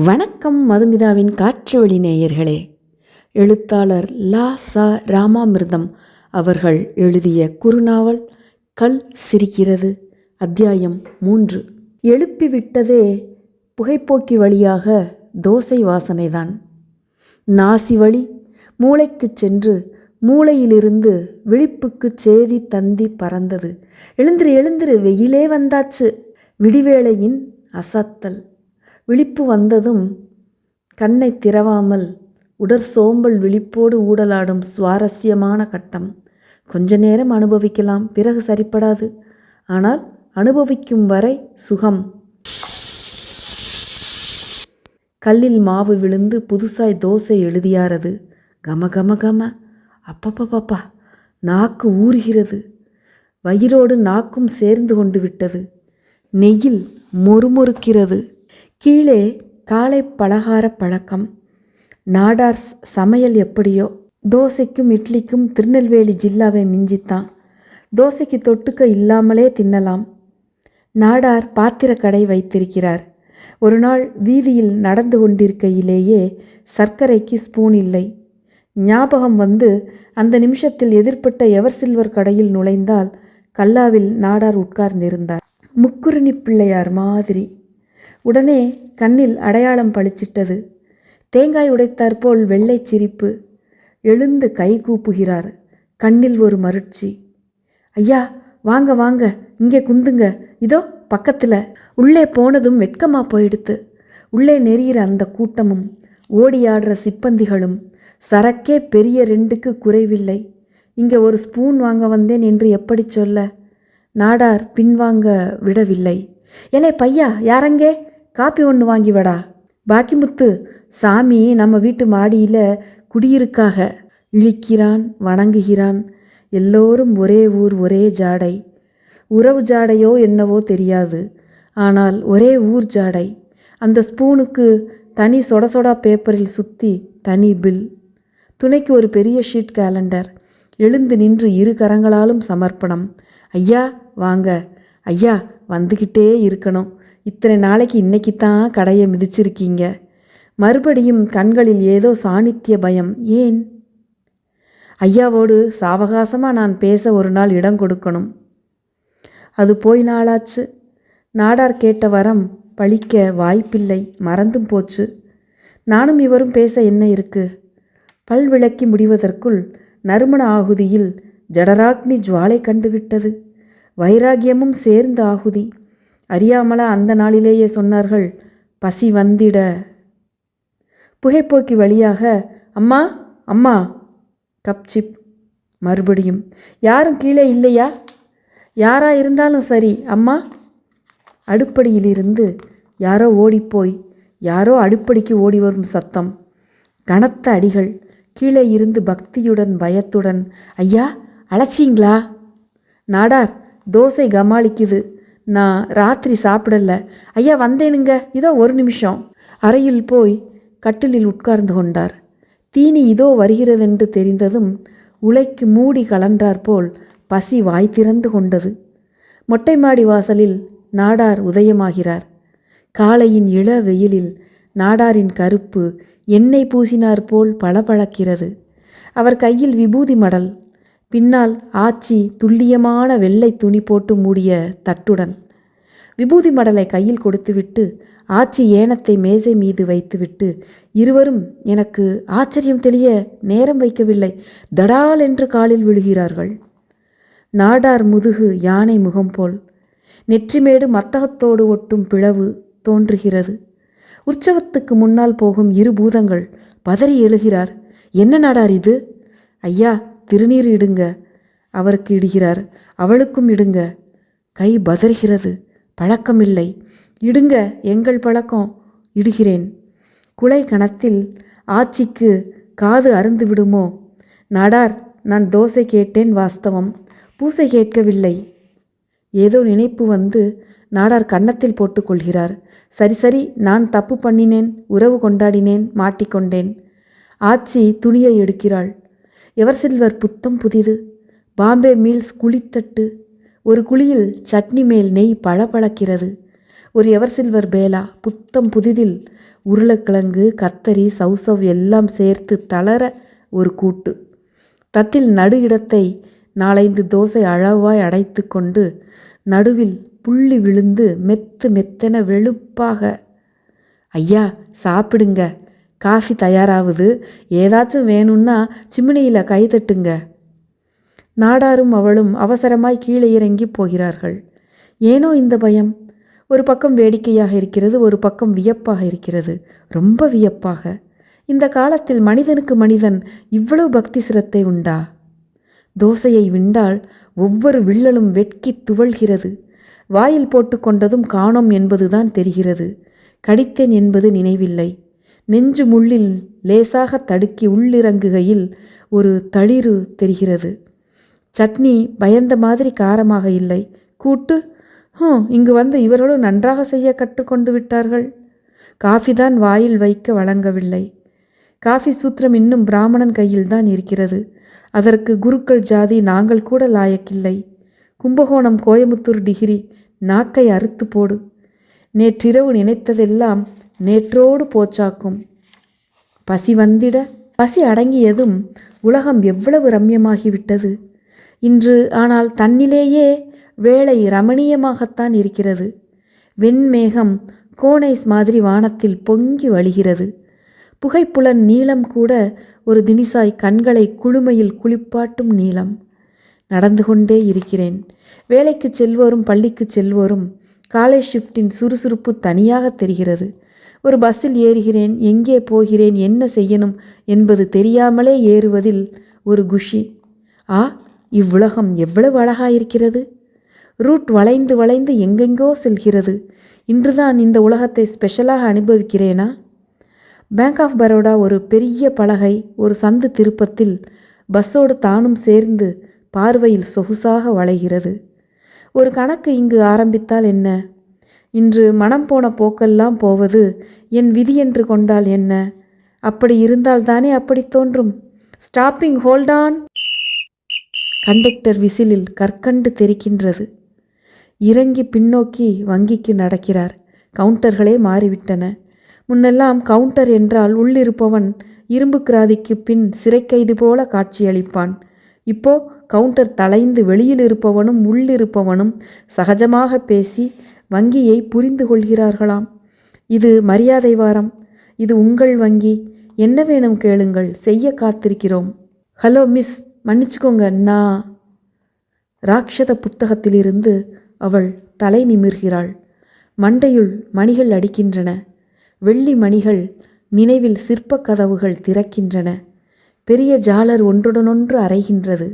வணக்கம் மதுமிதாவின் காற்றுவழி நேயர்களே. எழுத்தாளர் லா.ச. ராமாமிர்தம் அவர்கள் எழுதிய குறுநாவல் கல் சிரிக்கிறது. அத்தியாயம் 3. எழுப்பிவிட்டதே புகைப்போக்கி வழியாக தோசை வாசனைதான். நாசி வழி மூளைக்குச் சென்று மூளையிலிருந்து விழிப்புக்குச் சேதி தந்தி பறந்தது. எழுந்திரு எழுந்திரு, வெயிலே வந்தாச்சு. விடிவேளையின் அசத்தல். விழிப்பு வந்ததும் கண்ணை திறவாமல் உடற்சோம்பல் விழிப்போடு ஊடலாடும் சுவாரஸ்யமான கட்டம். கொஞ்ச நேரம் அனுபவிக்கலாம், பிறகு சரிப்படாது. ஆனால் அனுபவிக்கும் வரை சுகம். கல்லில் மாவு விழுந்து புதுசாய் தோசை எழுதியாரது. கம கம கம. அப்பப்பப்பா, நாக்கு ஊறுகிறது. வயிறோடு நாக்கும் சேர்ந்து கொண்டு விட்டது. நெய்யில் மொறுமொறுக்கிறது. கீழே காலை பலகார பழக்கம். நாடார் சமையல் எப்படியோ. தோசைக்கும் இட்லிக்கும் திருநெல்வேலி ஜில்லாவை மிஞ்சித்தான். தோசைக்கு தொட்டுக்க இல்லாமலே தின்னலாம். நாடார் பாத்திர கடை வைத்திருக்கிறார். ஒரு நாள் வீதியில் நடந்து கொண்டிருக்கையிலேயே சர்க்கரைக்கு ஸ்பூன் இல்லை. ஞாபகம் வந்து அந்த நிமிஷத்தில் எதிர்ப்பட்ட எவர் சில்வர் கடையில் நுழைந்தால் கல்லாவில் நாடார் உட்கார்ந்திருந்தார். முக்குருணி பிள்ளையார் மாதிரி. உடனே கண்ணில் அடையாளம் பளிச்சிட்டது. தேங்காய் உடைத்தாற்போல் வெள்ளை சிரிப்பு. எழுந்து கை கூப்புகிறார். கண்ணில் ஒரு மருட்சி. ஐயா, வாங்க வாங்க, இங்கே குந்துங்க, இதோ பக்கத்தில். உள்ளே போனதும் வெட்கமாக போயிடுத்து. உள்ளே நெறிகிற அந்த கூட்டமும் ஓடியாடுற சிப்பந்திகளும். சரக்கே பெரிய 2க்கு குறைவில்லை. இங்கே ஒரு ஸ்பூன் வாங்க வந்தேன் என்று எப்படி சொல்ல? நாடார் பின்வாங்க விடவில்லை. ஏலே பையா, யாரங்கே? காப்பி ஒன்று வாங்கி வடா. பாக்கிமுத்து, சாமி நம்ம வீட்டு மாடியில் குடியிருக்காக. இழிக்கிறான், வணங்குகிறான். எல்லோரும் ஒரே ஊர், ஒரே ஜாடை. உறவு ஜாடையோ என்னவோ தெரியாது, ஆனால் ஒரே ஊர் ஜாடை. அந்த ஸ்பூனுக்கு தனி சொடசொடா பேப்பரில் சுற்றி தனி பில். துணைக்கு ஒரு பெரிய ஷீட் கேலண்டர். எழுந்து நின்று 2 கரங்களாலும் சமர்ப்பணம். ஐயா வாங்க, ஐயா வந்துக்கிட்டே இருக்கணும். இத்தனை நாளைக்கு இன்னைக்குத்தான் கடையை மிதிச்சிருக்கீங்க. மறுபடியும் கண்களில் ஏதோ சாணித்திய பயம். ஏன்? ஐயாவோடு சாவகாசமாக நான் பேச ஒரு நாள் இடம் கொடுக்கணும். அது போய் நாளாச்சு. நாடார் கேட்ட வரம் பழிக்க வாய்ப்பில்லை, மறந்தும் போச்சு. நானும் இவரும் பேச என்ன இருக்கு? பல் விளக்கி முடிவதற்குள் நறுமண ஆகுதியில் ஜடராக்னி ஜுவாலை கண்டுவிட்டது. வைராகியமும் சேர்ந்த ஆகுதி. அறியாமலா அந்த நாளிலேயே சொன்னார்கள், பசி வந்திட. புகைப்போக்கி வழியாக அம்மா அம்மா. கப்சிப். மறுபடியும் யாரும் கீழே இல்லையா? யாரா இருந்தாலும் சரி அம்மா. அடுப்படியிலிருந்து யாரோ ஓடிப்போய் யாரோ அடுப்படிக்கு ஓடி வரும் சத்தம். கனத்த அடிகள். கீழே இருந்து பக்தியுடன் பயத்துடன், ஐயா அழைச்சிங்களா? நாடார், தோசை கமாளிக்குது, நான் ராத்திரி சாப்பிடல. ஐயா வந்தேனுங்க, இதோ 1 நிமிஷம். அறையில் போய் கட்டிலில் உட்கார்ந்து கொண்டார். தீனி இதோ வருகிறதென்று தெரிந்ததும் உலைக்கு மூடி கலன்றாற்போல் பசி வாய் திறந்து கொண்டது. மொட்டை மாடி வாசலில் நாடார் உதயமாகிறார். காலையின் இள வெயிலில் நாடாரின் கருப்பு எண்ணெய் பூசினார் போல் பளபளக்கிறது. அவர் கையில் விபூதி மடல். பின்னால் ஆச்சி துல்லியமான வெள்ளை துணி போட்டு மூடிய தட்டுடன். விபூதி மடலை கையில் கொடுத்துவிட்டு ஆச்சி ஏனத்தை மேசை மீது வைத்துவிட்டு இருவரும் எனக்கு ஆச்சரியம் தெளிய நேரம் வைக்கவில்லை, தடால் என்று காலில் விழுகிறார்கள். நாடார் முதுகு யானை முகம் போல். நெற்றிமேடு மத்தகத்தோடு ஒட்டும் பிளவு தோன்றுகிறது. உற்சவத்துக்கு முன்னால் போகும் 2 பூதங்கள். பதறி எழுகிறார். என்ன நாடார் இது? ஐயா திருநீர் இடுங்க. அவருக்கு இடுகிறார். அவளுக்கும் இடுங்க. கை பதறுகிறது. பழக்கமில்லை. இடுங்க, எங்கள் பழக்கம். இடுகிறேன். குலை கணத்தில் ஆச்சிக்கு காது அருந்து விடுமோ? நாடார், நான் தோசை கேட்டேன் வாஸ்தவம், பூசை கேட்கவில்லை. ஏதோ நினைப்பு வந்து நாடார் கன்னத்தில் போட்டுக்கொள்கிறார். சரி சரி, நான் தப்பு பண்ணினேன், உறவு கொண்டாடினேன், மாட்டிக்கொண்டேன். ஆச்சி துணியை எடுக்கிறாள். எவர் சில்வர் புத்தம் புதிது. பாம்பே மீல்ஸ் குழித்தட்டு. ஒரு குழியில் சட்னி மேல் நெய் பளபளக்கிறது. ஒரு எவர் சில்வர் பேலா புத்தம் புதிதில் உருளைக்கிழங்கு, கத்தரி, சவ்சவ் எல்லாம் சேர்த்து தளர ஒரு கூட்டு. தட்டில் நடு இடத்தை 4-5 தோசை அளவாய் அடைத்து கொண்டு நடுவில் புள்ளி விழுந்து மெத்து மெத்தென வெளுப்பாக. ஐயா சாப்பிடுங்க, காஃபி தயாராகுது, ஏதாச்சும் வேணும்னா சிம்னியில் கை தட்டுங்க. நாடாரும் அவளும் அவசரமாய் கீழே இறங்கி போகிறார்கள். ஏனோ இந்த பயம். ஒரு பக்கம் வேடிக்கையாக இருக்கிறது, ஒரு பக்கம் வியப்பாக இருக்கிறது, ரொம்ப வியப்பாக. இந்த காலத்தில் மனிதனுக்கு மனிதன் இவ்வளவு பக்தி சிரத்தை உண்டா? தோசையை விண்டால் ஒவ்வொரு விள்ளலும் வெட்கி துவள்கிறது. வாயில் போட்டு கொண்டதும் காணோம் என்பதுதான் தெரிகிறது. கடித்தேன் என்பது நினைவில்லை. நெஞ்சு முள்ளில் லேசாக தடுக்கி உள்ளிறங்குகையில் ஒரு தளிரு தெரிகிறது. சட்னி பயந்த மாதிரி காரமாக இல்லை. கூட்டு இங்கு வந்து இவர்களும் நன்றாக செய்ய கற்றுக்கொண்டு விட்டார்கள். காஃபி தான் வாயில் வைக்க வழங்கவில்லை. காஃபி சூத்திரம் இன்னும் பிராமணன் கையில்தான் இருக்கிறது. அதற்கு குருக்கள் ஜாதி நாங்கள் கூட லாயக்கில்லை. கும்பகோணம் கோயமுத்தூர் டிகிரி நாக்கை அறுத்து போடு. நேற்றிரவு நினைத்ததெல்லாம் நேற்றோடு போச்சாக்கும். பசி வந்திட, பசி அடங்கியதும் உலகம் எவ்வளவு ரம்யமாகிவிட்டது இன்று. ஆனால் தன்னிலேயே வேளை ரமணீயமாகத்தான் இருக்கிறது. வெண்மேகம் கோனைஸ் மாதிரி வானத்தில் பொங்கி வழிகிறது. புகைப்புலன் நீளம் கூட ஒரு தினிசாய் கண்களை குளுமையில் குளிப்பாட்டும் நீளம். நடந்து கொண்டே இருக்கிறேன். வேலைக்கு செல்வோரும் பள்ளிக்கு செல்வோரும் காலை ஷிஃப்டின் சுறுசுறுப்பு தனியாக தெரிகிறது. ஒரு பஸ்ஸில் ஏறுகிறேன். எங்கே போகிறேன், என்ன செய்யணும் என்பது தெரியாமலே ஏறுவதில் ஒரு குஷி. இவ்வுலகம் எவ்வளவு அழகாயிருக்கிறது. ரூட் வளைந்து வளைந்து எங்கெங்கோ செல்கிறது. இன்றுதான் இந்த உலகத்தை ஸ்பெஷலாக அனுபவிக்கிறேனா? பேங்க் ஆஃப் பரோடா ஒரு பெரிய பலகை ஒரு சந்து திருப்பத்தில் பஸ்ஸோடு தானும் சேர்ந்து பார்வையில் சொகுசாக வளைகிறது. ஒரு கணக்கு இங்கு ஆரம்பித்தால் என்ன? இன்று மனம் போன போக்கெல்லாம் போவது என் விதி என்று கொண்டால் என்ன? அப்படி இருந்தால்தானே அப்படி தோன்றும். Stopping, hold on. கண்டக்டர் விசிலில் கற்கண்டு தெரிக்கின்றது. இறங்கி பின்னோக்கி வங்கிக்கு நடக்கிறார். கவுண்டர்களே மாறிவிட்டன. முன்னெல்லாம் கவுண்டர் என்றால் உள்ளிருப்பவன் இரும்பு கிராதிக்கு பின் சிறைக்கைது போல காட்சியளிப்பான். இப்போ கவுண்டர் தலைந்து வெளியில் இருப்பவனும் உள்ளிருப்பவனும் சகஜமாக பேசி வங்கியை புரிந்து கொள்கிறார்களாம். இது மரியாதை வாரம். இது உங்கள் வங்கி. என்ன வேணும் கேளுங்கள், செய்ய காத்திருக்கிறோம். ஹலோ மிஸ், மன்னிச்சுக்கோங்க, நான். ராட்சத புத்தகத்திலிருந்து அவள் தலை நிமிர்கிறாள். மண்டையுள் மணிகள் அடிக்கின்றன. வெள்ளி மணிகள் நினைவில் சிற்பக் கதவுகள் திறக்கின்றன. பெரிய ஜாலர் ஒன்றுடனொன்று அறைகின்றது.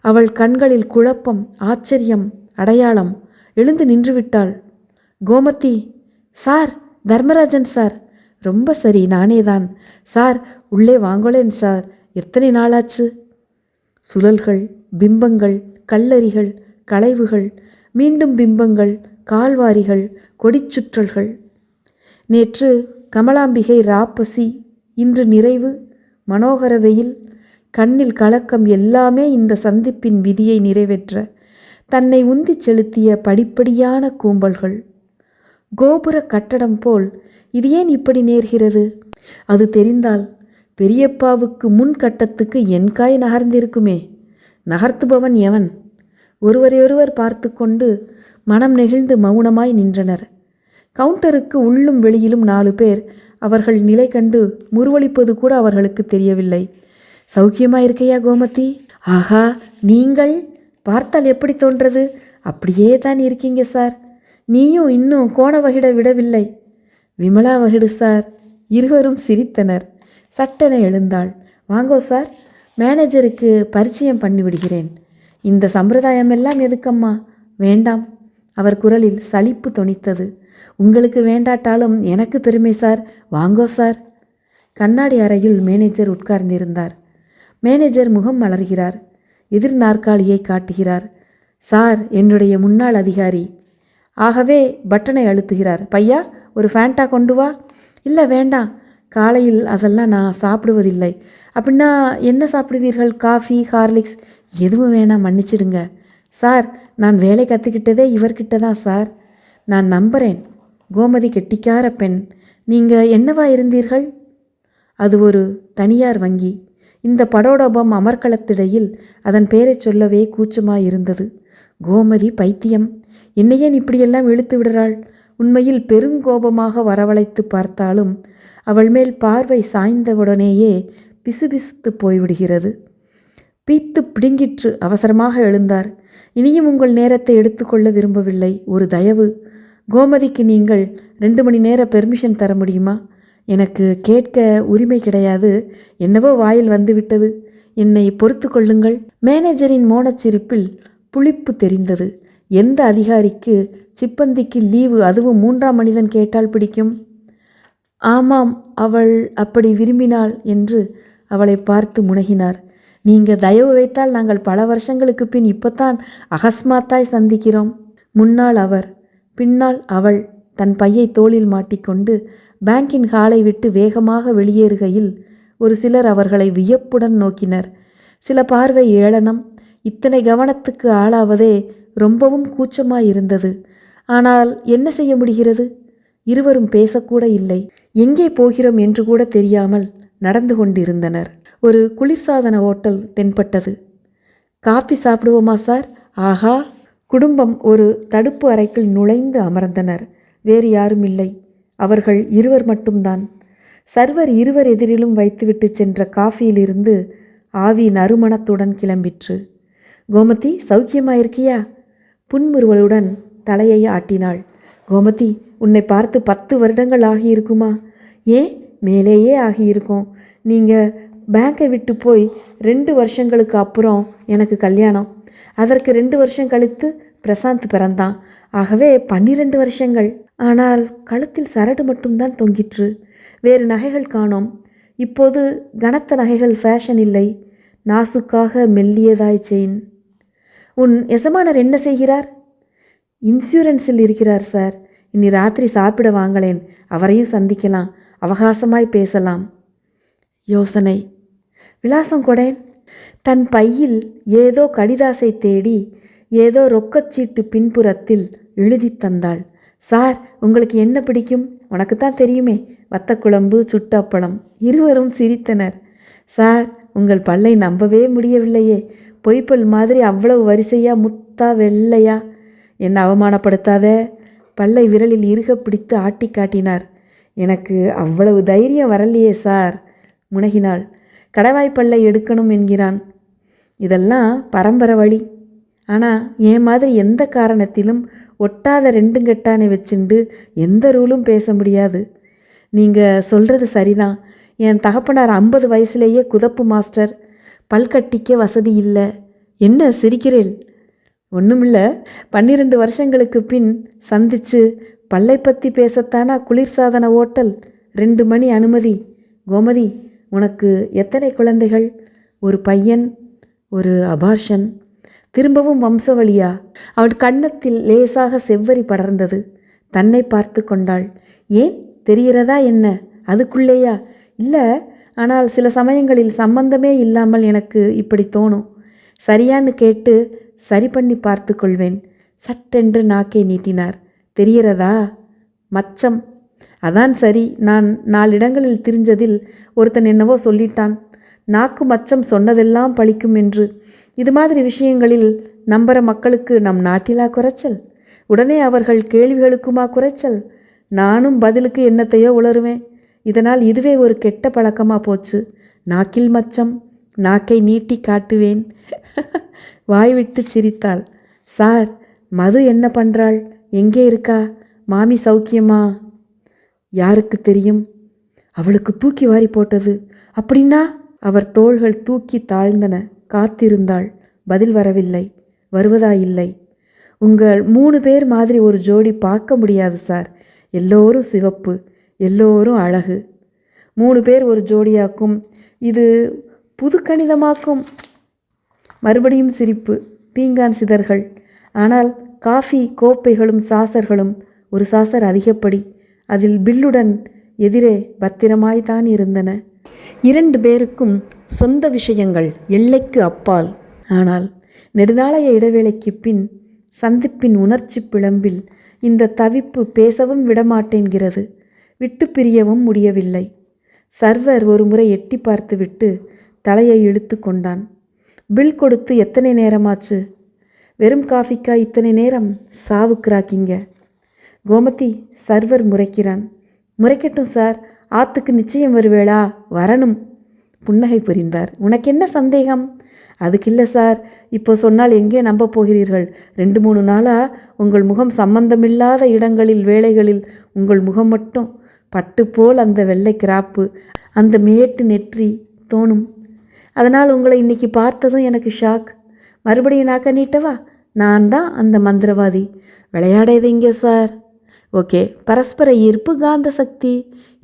அவள் கண்களில் குழப்பம், ஆச்சரியம், அடையாளம். எழுந்து நின்றுவிட்டாள். கோமதி. Sir, Dharmarajan sir. ரொம்ப சரி, நானேதான் சார். உள்ளே வாங்கலேன் சார். எத்தனை நாளாச்சு? சுழல்கள், பிம்பங்கள், கல்லறிகள், களைவுகள், மீண்டும் பிம்பங்கள், கால்வாரிகள், கொடிச்சுற்றல்கள். நேற்று கமலாம்பிகை ராப்பசி, இன்று நிறைவு, மனோகர வெயில், கண்ணில் கலக்கம். எல்லாமே இந்த சந்திப்பின் விதியை நிறைவேற்ற தன்னை உந்திச் செலுத்திய படிப்படியான கூம்பல்கள். கோபுர கட்டடம் போல் இது ஏன் இப்படி நேர்கிறது? அது தெரிந்தால் பெரியப்பாவுக்கு முன் கட்டத்துக்கு என் காய் நகர்ந்திருக்குமே. நகர்த்துபவன் எவன்? ஒருவரையொருவர் பார்த்து கொண்டு மனம் நெகிழ்ந்து மௌனமாய் நின்றனர். கவுண்டருக்கு உள்ளும் வெளியிலும் 4 பேர். அவர்கள் நிலை கண்டு முறுவளிப்பது கூட அவர்களுக்கு தெரியவில்லை. சௌக்கியமாயிருக்கையா கோமதி? ஆஹா, நீங்கள் பார்த்தால் எப்படி தோன்றது? அப்படியே தான் இருக்கீங்க சார். நீயும் இன்னும் கோண வகிட விடவில்லை. விமலா வகிடு சார். இருவரும் சிரித்தனர். சட்டென எழுந்தாள். வாங்கோ சார், மேனேஜருக்கு பரிச்சயம் பண்ணிவிடுகிறேன். இந்த சம்பிரதாயமெல்லாம் எதுக்கம்மா? வேண்டாம். அவர் குரலில் சலிப்பு தொனித்தது. உங்களுக்கு வேண்டாட்டாலும் எனக்கு பெருமை சார். வாங்கோ சார். கண்ணாடி அறையில் மேனேஜர் உட்கார்ந்திருந்தார். மேனேஜர் முகம் மலர்கிறார். எதிர் நாற்காலியை காட்டுகிறார். சார், என்னுடைய முன்னாள் அதிகாரி. ஆகவே பட்டனை அழுத்துகிறார். பையா, ஒரு ஃபேண்டா கொண்டு வா. இல்லை, வேண்டாம். காலையில் அதெல்லாம் நான் சாப்பிடுவதில்லை. அப்படின்னா என்ன சாப்பிடுவீர்கள்? Coffee, Horlicks? எதுவும் வேணாம், மன்னிச்சிடுங்க. சார், நான் வேலை கற்றுக்கிட்டதே இவர்கிட்ட தான் சார். நான் நம்புறேன். கோமதி கெட்டிக்கார பெண். நீங்க என்னவா இருந்தீர்கள்? அது ஒரு தனியார் வங்கி. இந்த படோடபம் அமர்க்களத்திடையில் அதன் பெயரைச் சொல்லவே கூச்சமாயிருந்தது. கோமதி பைத்தியம். என்னையேன் இப்படியெல்லாம் இழுத்து விடுறாள்? உண்மையில் பெருங்கோபமாக வரவழைத்து பார்த்தாலும் அவள் மேல் பார்வை சாய்ந்தவுடனேயே பிசுபிசுத்து போய்விடுகிறது. பீத்து பிடுங்கிற்று. அவசரமாக எழுந்தார். இனியும் உங்கள் நேரத்தை எடுத்துக்கொள்ள விரும்பவில்லை. ஒரு தயவு. கோமதிக்கு நீங்கள் 2 மணி நேர பெர்மிஷன் தர முடியுமா? எனக்கு கேட்க உரிமை கிடையாது. என்னவோ வாயில் வந்துவிட்டது. என்னை பொறுத்து கொள்ளுங்கள். மேனேஜரின் மோனச்சிரிப்பில் புளிப்பு தெரிந்தது. எந்த அதிகாரிக்கு சிப்பந்திக்கு லீவு, அதுவும் 3ஆம் மனிதன் கேட்டால் பிடிக்கும்? ஆமாம், அவள் அப்படி விரும்பினாள் என்று அவளை பார்த்து முனகினார். நீங்க தயவு வைத்தால் நாங்கள் பல வருஷங்களுக்கு பின் இப்பத்தான் அகஸ்மாத்தாய் சந்திக்கிறோம். முன்னால் அவர், பின்னால் அவள் தன் பையை தோளில் மாட்டிக்கொண்டு பேங்கின் ஹாலை விட்டு வேகமாக வெளியேறுகையில் ஒரு சிலர் அவர்களை வியப்புடன் நோக்கினர். சில பார்வை ஏளனம். இத்தனை கவனத்துக்கு ஆளாவதே ரொம்பவும் கூச்சமாயிருந்தது. ஆனால் என்ன செய்ய முடிகிறது? இருவரும் பேசக்கூட இல்லை. எங்கே போகிறோம் என்று கூட தெரியாமல் நடந்து கொண்டிருந்தனர். ஒரு குளிர்சாதன ஹோட்டல் தென்பட்டது. காஃபி சாப்பிடுவோமா சார்? ஆஹா! குடும்பம் ஒரு தடுப்பு அறைக்குள் நுழைந்து அமர்ந்தனர். வேறு யாரும் இல்லை. அவர்கள் இருவர் மட்டும்தான். சர்வர் இருவர் எதிரிலும் வைத்துவிட்டு சென்ற காஃபியிலிருந்து ஆவி நறுமணத்துடன் கிளம்பிற்று. கோமதி, சௌக்கியமாயிருக்கியா? புன்முறுவலுடன் தலையை ஆட்டினாள். கோமதி, உன்னை பார்த்து 10 வருடங்கள் ஆகியிருக்குமா? ஏன், மேலேயே ஆகியிருக்கும். நீங்கள் பேங்கை விட்டு போய் 2 வருஷங்களுக்கு அப்புறம் எனக்கு கல்யாணம். அதற்கு 2 வருஷம் கழித்து பிரசாந்த் பிறந்தான். ஆகவே 12 வருஷங்கள். ஆனால் கழுத்தில் சரடு மட்டும்தான் தொங்கிற்று. வேறு நகைகள் காணோம். இப்போது கனத்த நகைகள் ஃபேஷன் இல்லை. நாசுக்காக மெல்லியதாய் செயின். உன் எசமானர் என்ன செய்கிறார்? இன்சூரன்ஸில் இருக்கிறார் சார். இன்னி ராத்திரி சாப்பிட வாங்களேன். அவரையும் சந்திக்கலாம். அவகாசமாய் பேசலாம். யோசனை. விலாசம் கொடேன். தன் பையில் ஏதோ கடிதாசை தேடி ஏதோ ரொக்கச்சீட்டு பின்புறத்தில் எழுதி தந்தாள். சார், உங்களுக்கு என்ன பிடிக்கும்? உனக்குத்தான் தெரியுமே, வத்தக்குழம்பு, சுட்டப்பளம். இருவரும் சிரித்தனர். சார், உங்கள் பல்லை நம்பவே முடியவில்லையே. பொய்ப்பல் மாதிரி அவ்வளவு வரிசையா, முத்தா, வெள்ளையா. என்னை அவமானப்படுத்தாத. பல்லை விரலில் இறுக பிடித்து ஆட்டி காட்டினார். எனக்கு அவ்வளவு தைரியம் வரலையே சார், முனகினாள். கடவாய்ப்பல்லை எடுக்கணும் என்கிறான். இதெல்லாம் பரம்பரை வழி. ஆனால் என் மாதிரி எந்த காரணத்திலும் ஒட்டாத 2 கெட்டானை வச்சுண்டு எந்த ரூலும் பேச முடியாது. நீங்கள் சொல்கிறது சரிதான். என் தகப்பனார் 50 வயசுலேயே குதப்பு மாஸ்டர். பல்கட்டிக்க வசதி இல்லை. என்ன சிரிக்கிறேள்? ஒன்றுமில்ல. 12 வருஷங்களுக்கு பின் சந்திச்சு பல்லை பற்றி பேசத்தானா குளிர்சாதன ஓட்டல். 2 மணி அனுமதி. கோமதி, உனக்கு எத்தனை குழந்தைகள்? ஒரு பையன், ஒரு அபார்ஷன். திரும்பவும் வம்சவழியா? அவள் கன்னத்தில் லேசாக செவ்வரி படர்ந்தது. தன்னை பார்த்து கொண்டாள். ஏன், தெரிகிறதா என்ன? அதுக்குள்ளேயா? இல்லை, ஆனால் சில சமயங்களில் சம்பந்தமே இல்லாமல் எனக்கு இப்படி தோணும். சரியான்னு கேட்டு சரி பண்ணி பார்த்து கொள்வேன். சட்டென்று நாக்கை நீட்டினார். தெரிகிறதா? மச்சம். அதான் சரி. நான் 4 இடங்களில் திரிஞ்சதில் ஒருத்தன் என்னவோ சொல்லிட்டான். நாக்கு மச்சம் சொன்னதெல்லாம் பழிக்கும் என்று. இது மாதிரி விஷயங்களில் நம்புகிற மக்களுக்கு நம் நாட்டிலா குறைச்சல்? உடனே அவர்கள் கேள்விகளுக்குமா குறைச்சல்? நானும் பதிலுக்கு என்னத்தையோ உளருவேன். இதனால் இதுவே ஒரு கெட்ட பழக்கமாக போச்சு. நாக்கில் மச்சம். நாக்கை நீட்டி காட்டுவேன். வாய்விட்டு சிரித்தாள். சார், மது என்ன பண்ணுறாள்? எங்கே இருக்கா? மாமி சௌக்கியமா? யாருக்கு தெரியும்? அவளுக்கு தூக்கி வாரி போட்டது. அப்படின்னா? அவர் தோள்கள் தூக்கி தாழ்ந்தன. காத்திருந்தாள். பதில் வரவில்லை. வருவதாயில்லை. உங்கள் 3 பேர் மாதிரி ஒரு ஜோடி பார்க்க முடியாது சார். எல்லோரும் சிவப்பு, எல்லோரும் அழகு. 3 பேர் ஒரு ஜோடியாக்கும். இது புது கணிதமாக்கும். மறுபடியும் சிரிப்பு. பீங்கான் சிதர்கள். ஆனால் காஃபி கோப்பைகளும் சாசர்களும் ஒரு சாசர் அதிகப்படி. அதில் பில்லுடன் எதிரே பத்திரமாய்தான் இருந்தன. 2 பேருக்கும் சொந்த விஷயங்கள் எல்லைக்கு அப்பால். ஆனால் நெடுநாளைய இடைவேளைக்கு பின் சந்திப்பின் உணர்ச்சி பிழம்பில் இந்த தவிப்பு பேசவும் விடமாட்டேன்கிறது. விட்டு பிரியவும் முடியவில்லை. சர்வர் ஒரு முறை எட்டி பார்த்துவிட்டு தலையை இழுத்து கொண்டான். பில் கொடுத்து எத்தனை நேரமாச்சு? வெறும் காஃபிக்கா இத்தனை நேரம்? சாவுக்குறாக்கிங்க. கோமதி, சர்வர் முறைக்கிறான். முறைக்கட்டும் சார், ஆத்துக்கு நிச்சயம் வருவேளா? வரணும். புன்னகை புரிந்தார். உனக்கு என்ன சந்தேகம்? அதுக்கில்லை சார், இப்போ சொன்னால் எங்கே நம்ப போகிறீர்கள்? 2-3 நாளாக உங்கள் முகம் சம்பந்தமில்லாத இடங்களில் வேலைகளில் உங்கள் முகம் மட்டும் பட்டு போல் அந்த வெள்ளை கிராப்பு, அந்த மேட்டு நெற்றி தோணும். அதனால் உங்களை இன்னைக்கு பார்த்ததும் எனக்கு ஷாக். மறுபடியும் நாக்க நீட்டவா? நான் தான் அந்த மந்திரவாதி. விளையாடாதீங்க சார். ஓகே, பரஸ்பர ஈர்ப்பு காந்த சக்தி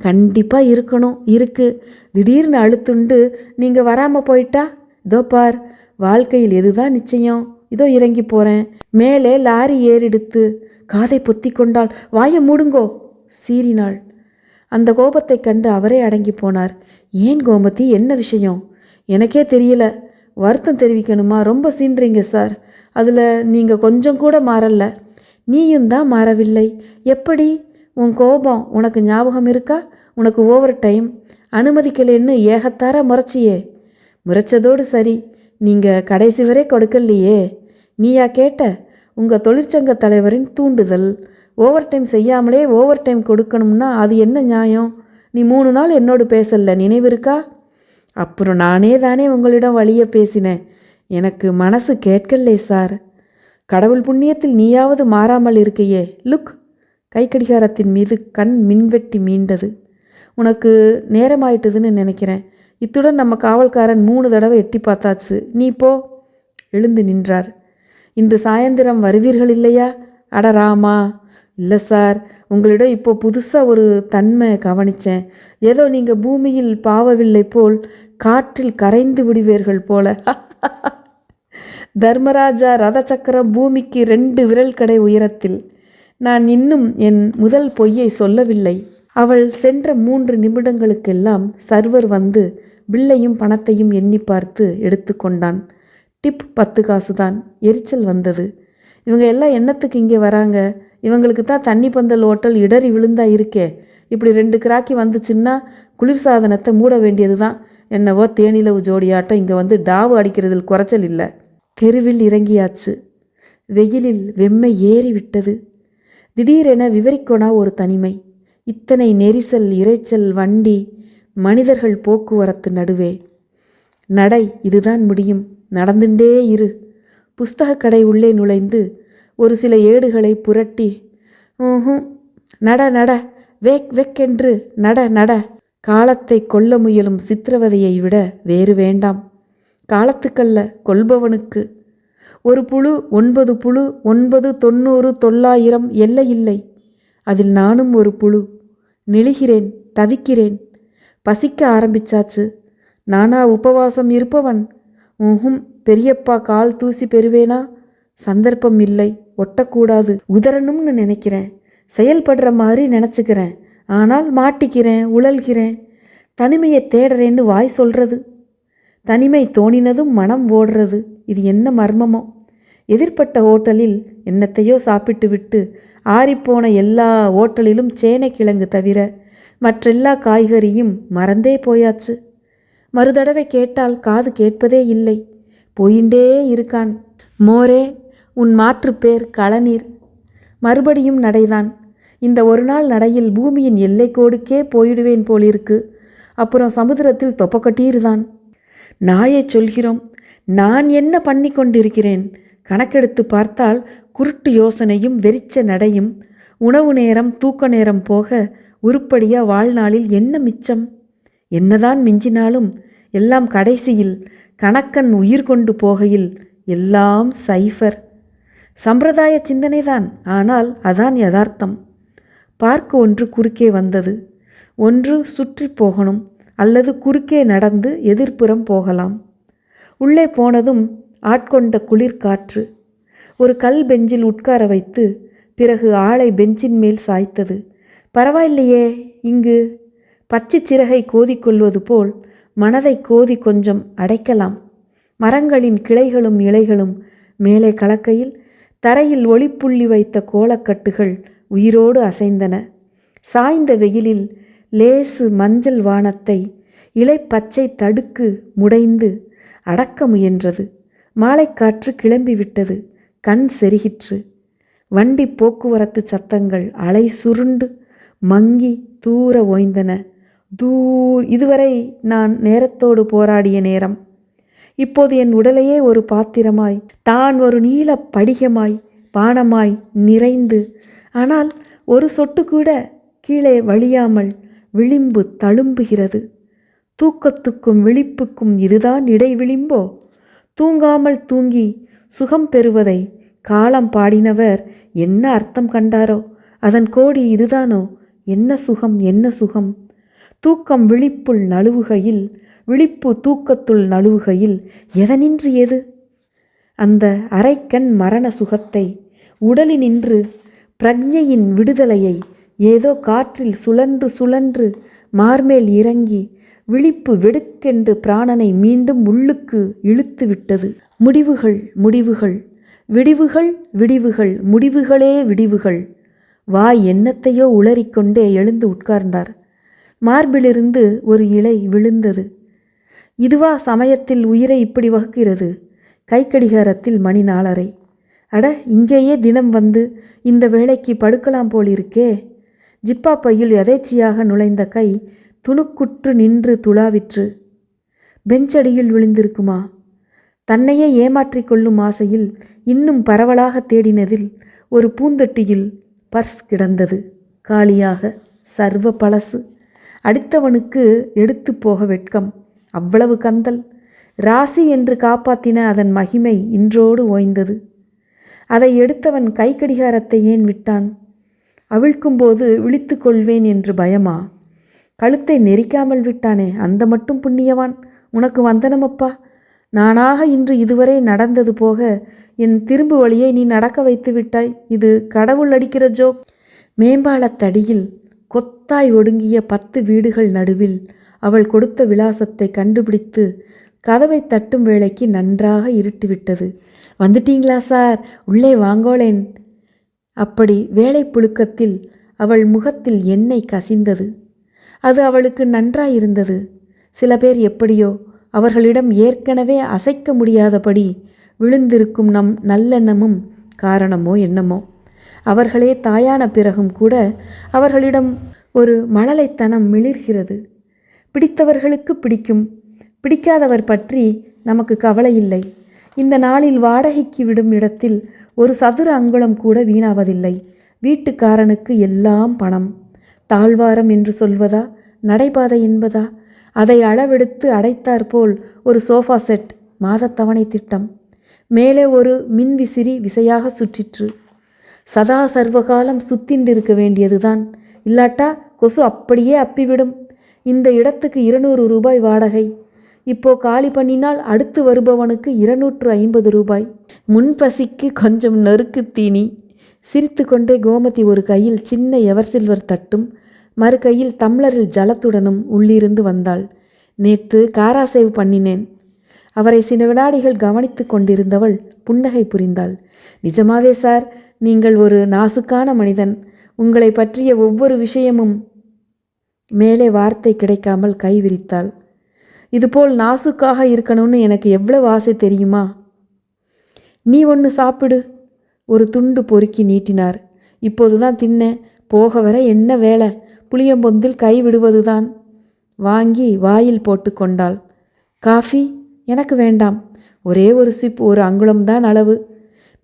கண்டிப்பாக இருக்கணும், இருக்குது. திடீர்னு அழுத்துண்டு நீங்கள் வராமல் போயிட்டா? இதோ பார், வாழ்க்கையில் எதுதான் நிச்சயம்? இதோ இறங்கி போகிறேன். மேலே லாரி ஏறிடுத்து. காதை பொத்தி கொண்டாள். வாயை மூடுங்கோ சீறினாள். அந்த கோபத்தை கண்டு அவரே அடங்கி போனார். ஏன் கோமதி, என்ன விஷயம்? எனக்கே தெரியல. வருத்தம் தெரிவிக்கணுமா? ரொம்ப சீன்றீங்க சார். அதில் நீங்கள் கொஞ்சம் கூட மாறல. நீயும் தான் மாறவில்லை. எப்படி? உன் கோபம் உனக்கு ஞாபகம் இருக்கா? உனக்கு ஓவர் டைம் அனுமதிக்கலைன்னு ஏகத்தார முறைச்சியே. முறைச்சதோடு சரி, நீங்கள் கடைசி வரை கொடுக்கலையே. நீயா கேட்ட? உங்கள் தொழிற்சங்க தலைவரின் தூண்டுதல். ஓவர் டைம் செய்யாமலே ஓவர் டைம் கொடுக்கணும்னா அது என்ன நியாயம்? நீ 3 நாள் என்னோடு பேசல, நினைவு இருக்கா? அப்புறம் நானே தானே உங்களிடம் வழிய பேசினேன். எனக்கு மனசு கேட்கலே சார். கடவுள் புண்ணியத்தில் நீயாவது மாறாமல் இருக்கையே. லுக். கை கடிகாரத்தின் மீது கண் மின்வெட்டி மீண்டது. உனக்கு நேரமாயிட்டுதுன்னு நினைக்கிறேன். இத்துடன் நம்ம காவல்காரன் 3 தடவை எட்டி பார்த்தாச்சு. நீ போ. எழுந்து நின்றார். இன்று சாயந்தரம் வருவீர்கள் இல்லையா? அடராமா. இல்லை சார், உங்களிடம் இப்போ புதுசாக ஒரு தன்மை கவனித்தேன். ஏதோ நீங்கள் பூமியில் பாவவில்லை போல் காற்றில் கரைந்து விடுவீர்கள் போல. தர்மராஜா ரத சக்கரம் பூமிக்கு 2 விரல் கடை உயரத்தில். நான் இன்னும் என் முதல் பொய்யை சொல்லவில்லை. அவள் சென்ற 3 நிமிடங்களுக்கெல்லாம் சர்வர் வந்து பில்லையும் பணத்தையும் எண்ணி பார்த்து எடுத்து கொண்டான். டிப் 10 காசுதான். எரிச்சல் வந்தது. இவங்க எல்லாம் என்னத்துக்கு இங்கே வராங்க? இவங்களுக்கு தான் தண்ணி பந்தல் ஓட்டல் இடறி விழுந்தா இருக்கே. இப்படி 2 கிராக்கி வந்துச்சுன்னா குளிர்சாதனத்தை மூட வேண்டியது தான். என்னவோ தேனிலவு ஜோடியாட்டம் இங்கே வந்து டாவு அடிக்கிறதில் குறைச்சல் இல்லை. தெருவில் இறங்கியாச்சு. வெயிலில் வெம்மை ஏறி விட்டது. திடீரென விவரிக்கொணா ஒரு தனிமை. இத்தனை நெரிசல், இரைச்சல், வண்டி, மனிதர்கள் போக்குவரத்து நடுவே. நடை, இதுதான் முடியும். நடந்துட்டே இரு. புஸ்தக கடை உள்ளே நுழைந்து ஒரு சில ஏடுகளை புரட்டி, நட நட, வேக் வெக்கென்று நட நட. காலத்தை கொல்ல முயலும் சித்திரவதையை விட வேறு வேண்டாம். காலத்துக்கல்ல, கொல்பவனுக்கு. ஒரு புழு, 9 புழு, 9, 90, 900 எல்லை இல்லை. அதில் நானும் ஒரு புழு. நெளிகிறேன், தவிக்கிறேன். பசிக்க ஆரம்பிச்சாச்சு. நானா உபவாசம் இருப்பவன்? பெரியப்பா கால் தூசி பெறுவேனா? சந்தர்ப்பம் இல்லை. ஒட்டக்கூடாது. உதறணும்னு நினைக்கிறேன். செயல்படுற மாதிரி நினச்சிக்கிறேன். ஆனால் மாட்டிக்கிறேன், உழல்கிறேன். தனிமையை தேடுறேன்னு வாய் சொல்கிறது. தனிமை தோணினதும் மனம் ஓடுறது. இது என்ன மர்மமோ? எதிர்ப்பட்ட ஹோட்டலில் என்னத்தையோ சாப்பிட்டு விட்டு ஆறிப்போன எல்லா ஹோட்டலிலும் சேனைக்கிழங்கு தவிர மற்றெல்லா காய்கறியும் மறந்தே போயாச்சு. மறுதடவை கேட்டால் காது கேட்பதே இல்லை. போயிண்டே இருக்கான். மோரே, உன் மாற்று பேர் களநீர். மறுபடியும் நடைதான். இந்த ஒரு நாள் நடையில் பூமியின் எல்லைக்கோடுக்கே போயிடுவேன் போலிருக்கு. அப்புறம் சமுத்திரத்தில் தொப்பக்கட்டீர்தான். நாயை சொல்கிறோம். நான் என்ன பண்ணி கொண்டிருக்கிறேன்? கணக்கெடுத்து பார்த்தால் குருட்டு யோசனையும் வெறிச்ச நடையும். உணவு நேரம், தூக்க நேரம் போக உருப்படியாக வாழ்நாளில் என்ன மிச்சம்? என்னதான் மிஞ்சினாலும் எல்லாம் கடைசியில் கணக்கன் உயிர் கொண்டு போகையில் எல்லாம் சைஃபர். சம்பிரதாய சிந்தனைதான், ஆனால் அதான் யதார்த்தம். பார்க்க ஒன்று குறுக்கே வந்தது. ஒன்று சுற்றி போகணும், அல்லது குறுக்கே நடந்து எதிர்ப்புறம் போகலாம். உள்ளே போனதும் ஆட்கொண்ட குளிர்காற்று. ஒரு கல் பெஞ்சில் உட்கார வைத்து பிறகு ஆளை பெஞ்சின் மேல் சாய்த்தது. பரவாயில்லையே இங்கு. பச்சை சிறகை கோதிக்கொள்வது போல் மனதை கோதி கொஞ்சம் அடைக்கலாம். மரங்களின் கிளைகளும் இலைகளும் மேலே கலக்கையில் தரையில் ஒளிப்புள்ளி வைத்த கோலக்கட்டுகள் உயிரோடு அசைந்தன. சாய்ந்த வெயிலில் லேசு மஞ்சள் வானத்தை இலைப்பச்சை தடுக்கு முடைந்து அடக்க முயன்றது. மாலைக்காற்று கிளம்பிவிட்டது. கண் செருகிற்று. வண்டி போக்குவரத்து சத்தங்கள் அலை சுருண்டு மங்கி தூர ஓய்ந்தன. இதுவரை நான் நேரத்தோடு போராடிய நேரம் இப்போது என் உடலையே ஒரு பாத்திரமாய், தான் ஒரு நீல படிகமாய், பானமாய் நிறைந்து, ஆனால் ஒரு சொட்டு கூட கீழே வழியாமல் விளிம்பு தழும்புகிறது. தூக்கத்துக்கும் விழிப்புக்கும் இதுதான் இடைவிளிம்போ? தூங்காமல் தூங்கி சுகம் பெறுவதை காலம் பாடினவர் என்ன அர்த்தம் கண்டாரோ? அதன் கோடி இதுதானோ? என்ன சுகம், என்ன சுகம்! தூக்கம் விழிப்புள் நழுவுகையில், விழிப்பு தூக்கத்துள் நழுவுகையில் எதனின்று எது? அந்த அரைக்கண் மரண சுகத்தை, உடலினின்று பிரக்ஞையின் விடுதலையை ஏதோ காற்றில் சுழன்று சுழன்று மார்மேல் இறங்கி விழிப்பு வெடுக்கென்று பிராணனை மீண்டும் உள்ளுக்கு இழுத்து விட்டது. முடிவுகள், முடிவுகள், விடிவுகள், விடிவுகள், முடிவுகளே விடிவுகள். வாய் என்னத்தையோ உளறிக்கொண்டே எழுந்து உட்கார்ந்தார். மார்பிலிருந்து ஒரு இலை விழுந்தது. இதுவா சமயத்தில் உயிரை இப்படி வகுக்கிறது? கைக்கடிகாரத்தில் மணி 4:30. அட, இங்கேயே தினம் வந்து இந்த வேளைக்கு படுக்கலாம் போலிருக்கே. ஜிப்பா பையில் எதேச்சியாக நுழைந்த கை துணுக்குற்று நின்று துளாவிற்று. பெஞ்சடியில் விழுந்திருக்குமா? தன்னையே ஏமாற்றிக் கொள்ளும் ஆசையில் இன்னும் பரவலாக தேடினதில் ஒரு பூந்தொட்டியில் பர்ஸ் கிடந்தது. காலியாக, சர்வ பழசு. அடித்தவனுக்கு எடுத்து போக வெட்கம். அவ்வளவு கந்தல். ராசி என்று காப்பாத்தின அதன் மகிமை இன்றோடு ஓய்ந்தது. அதை எடுத்தவன் கைக்கடிகாரத்தை ஏன் விட்டான்? அவிழ்க்கும்போது விழித்து கொள்வேன் என்று பயமா? கழுத்தை நெரிக்காமல் விட்டானே, அந்த மட்டும் புண்ணியவான். உனக்கு வந்தனமப்பா. நானாக இன்று இதுவரை நடந்தது போக என் திரும்பு வழியை நீ நடக்க வைத்து விட்டாய். இது கடவுள் அடிக்கிற ஜோக். மேம்பாலத்தடியில் கொத்தாய் ஒடுங்கிய 10 வீடுகள் நடுவில் அவள் கொடுத்த விலாசத்தை கண்டுபிடித்து கதவை தட்டும் வேளைக்கு நன்றாக இருட்டுவிட்டது. வந்துட்டீங்களா சார், உள்ளே வாங்கோளேன். அப்படி வேலை புழுக்கத்தில் அவள் முகத்தில் எண்ணெய் கசிந்தது. அது அவளுக்கு நன்றாயிருந்தது. சில பேர் எப்படியோ, அவர்களிடம் ஏற்கனவே அசைக்க முடியாதபடி விழுந்திருக்கும் நம் நல்லெண்ணமும் காரணமோ என்னமோ. அவர்களே தாயான பிறகும் கூட அவர்களிடம் ஒரு மழலைத்தனம் மிளிர்கிறது. பிடித்தவர்களுக்கு பிடிக்கும், பிடிக்காதவர் பற்றி நமக்கு கவலை இல்லை. இந்த நாளில் வாடகைக்கு விடும் இடத்தில் ஒரு சதுர அங்குலம் கூட வீணாவதில்லை. வீட்டுக்காரனுக்கு எல்லாம் பணம். தாழ்வாரம் என்று சொல்வதா, நடைபாதை என்பதா? அதை அளவெடுத்து அடைத்தாற்போல் ஒரு சோஃபா செட், மாதத்தவணை திட்டம். மேலே ஒரு மின்விசிறி விசையாக சுற்றிற்று. சதா சர்வகாலம் சுத்தின்றிருக்க வேண்டியதுதான். இல்லாட்டா கொசு அப்படியே அப்பிவிடும். இந்த இடத்துக்கு 200 ரூபாய் வாடகை. இப்போ காலி பண்ணினால் அடுத்து வருபவனுக்கு 250 ரூபாய். முன்பசிக்கு கொஞ்சம் நொறுக்கு தீனி. சிரித்து கொண்டே கோமதி ஒரு கையில் சின்ன எவர்சில்வர் தட்டும் மறு கையில் தம்ளரில் ஜலத்துடனும் உள்ளிருந்து வந்தாள். நேற்று காராசேவ் பண்ணினேன். அவரை சில வினாடிகள் கவனித்து கொண்டிருந்தவள் புன்னகை புரிந்தாள். நிஜமாவே சார், நீங்கள் ஒரு நாசுக்கான மனிதன். உங்களை பற்றிய ஒவ்வொரு விஷயமும். மேலே வார்த்தை கிடைக்காமல் கை விரித்தாள். இதுபோல் நாசுக்காக இருக்கணும்னு எனக்கு எவ்வளவு ஆசை தெரியுமா? நீ ஒன்று சாப்பிடு. ஒரு துண்டு பொறுக்கி நீட்டினார். இப்போதுதான் தின்னேன். போக வர என்ன வேலை? புளியம்பொந்தில் கை விடுவதுதான். வாங்கி வாயில் போட்டு கொண்டாள். காஃபி எனக்கு வேண்டாம். ஒரே ஒரு சிப், ஒரு அங்குலம்தான் அளவு.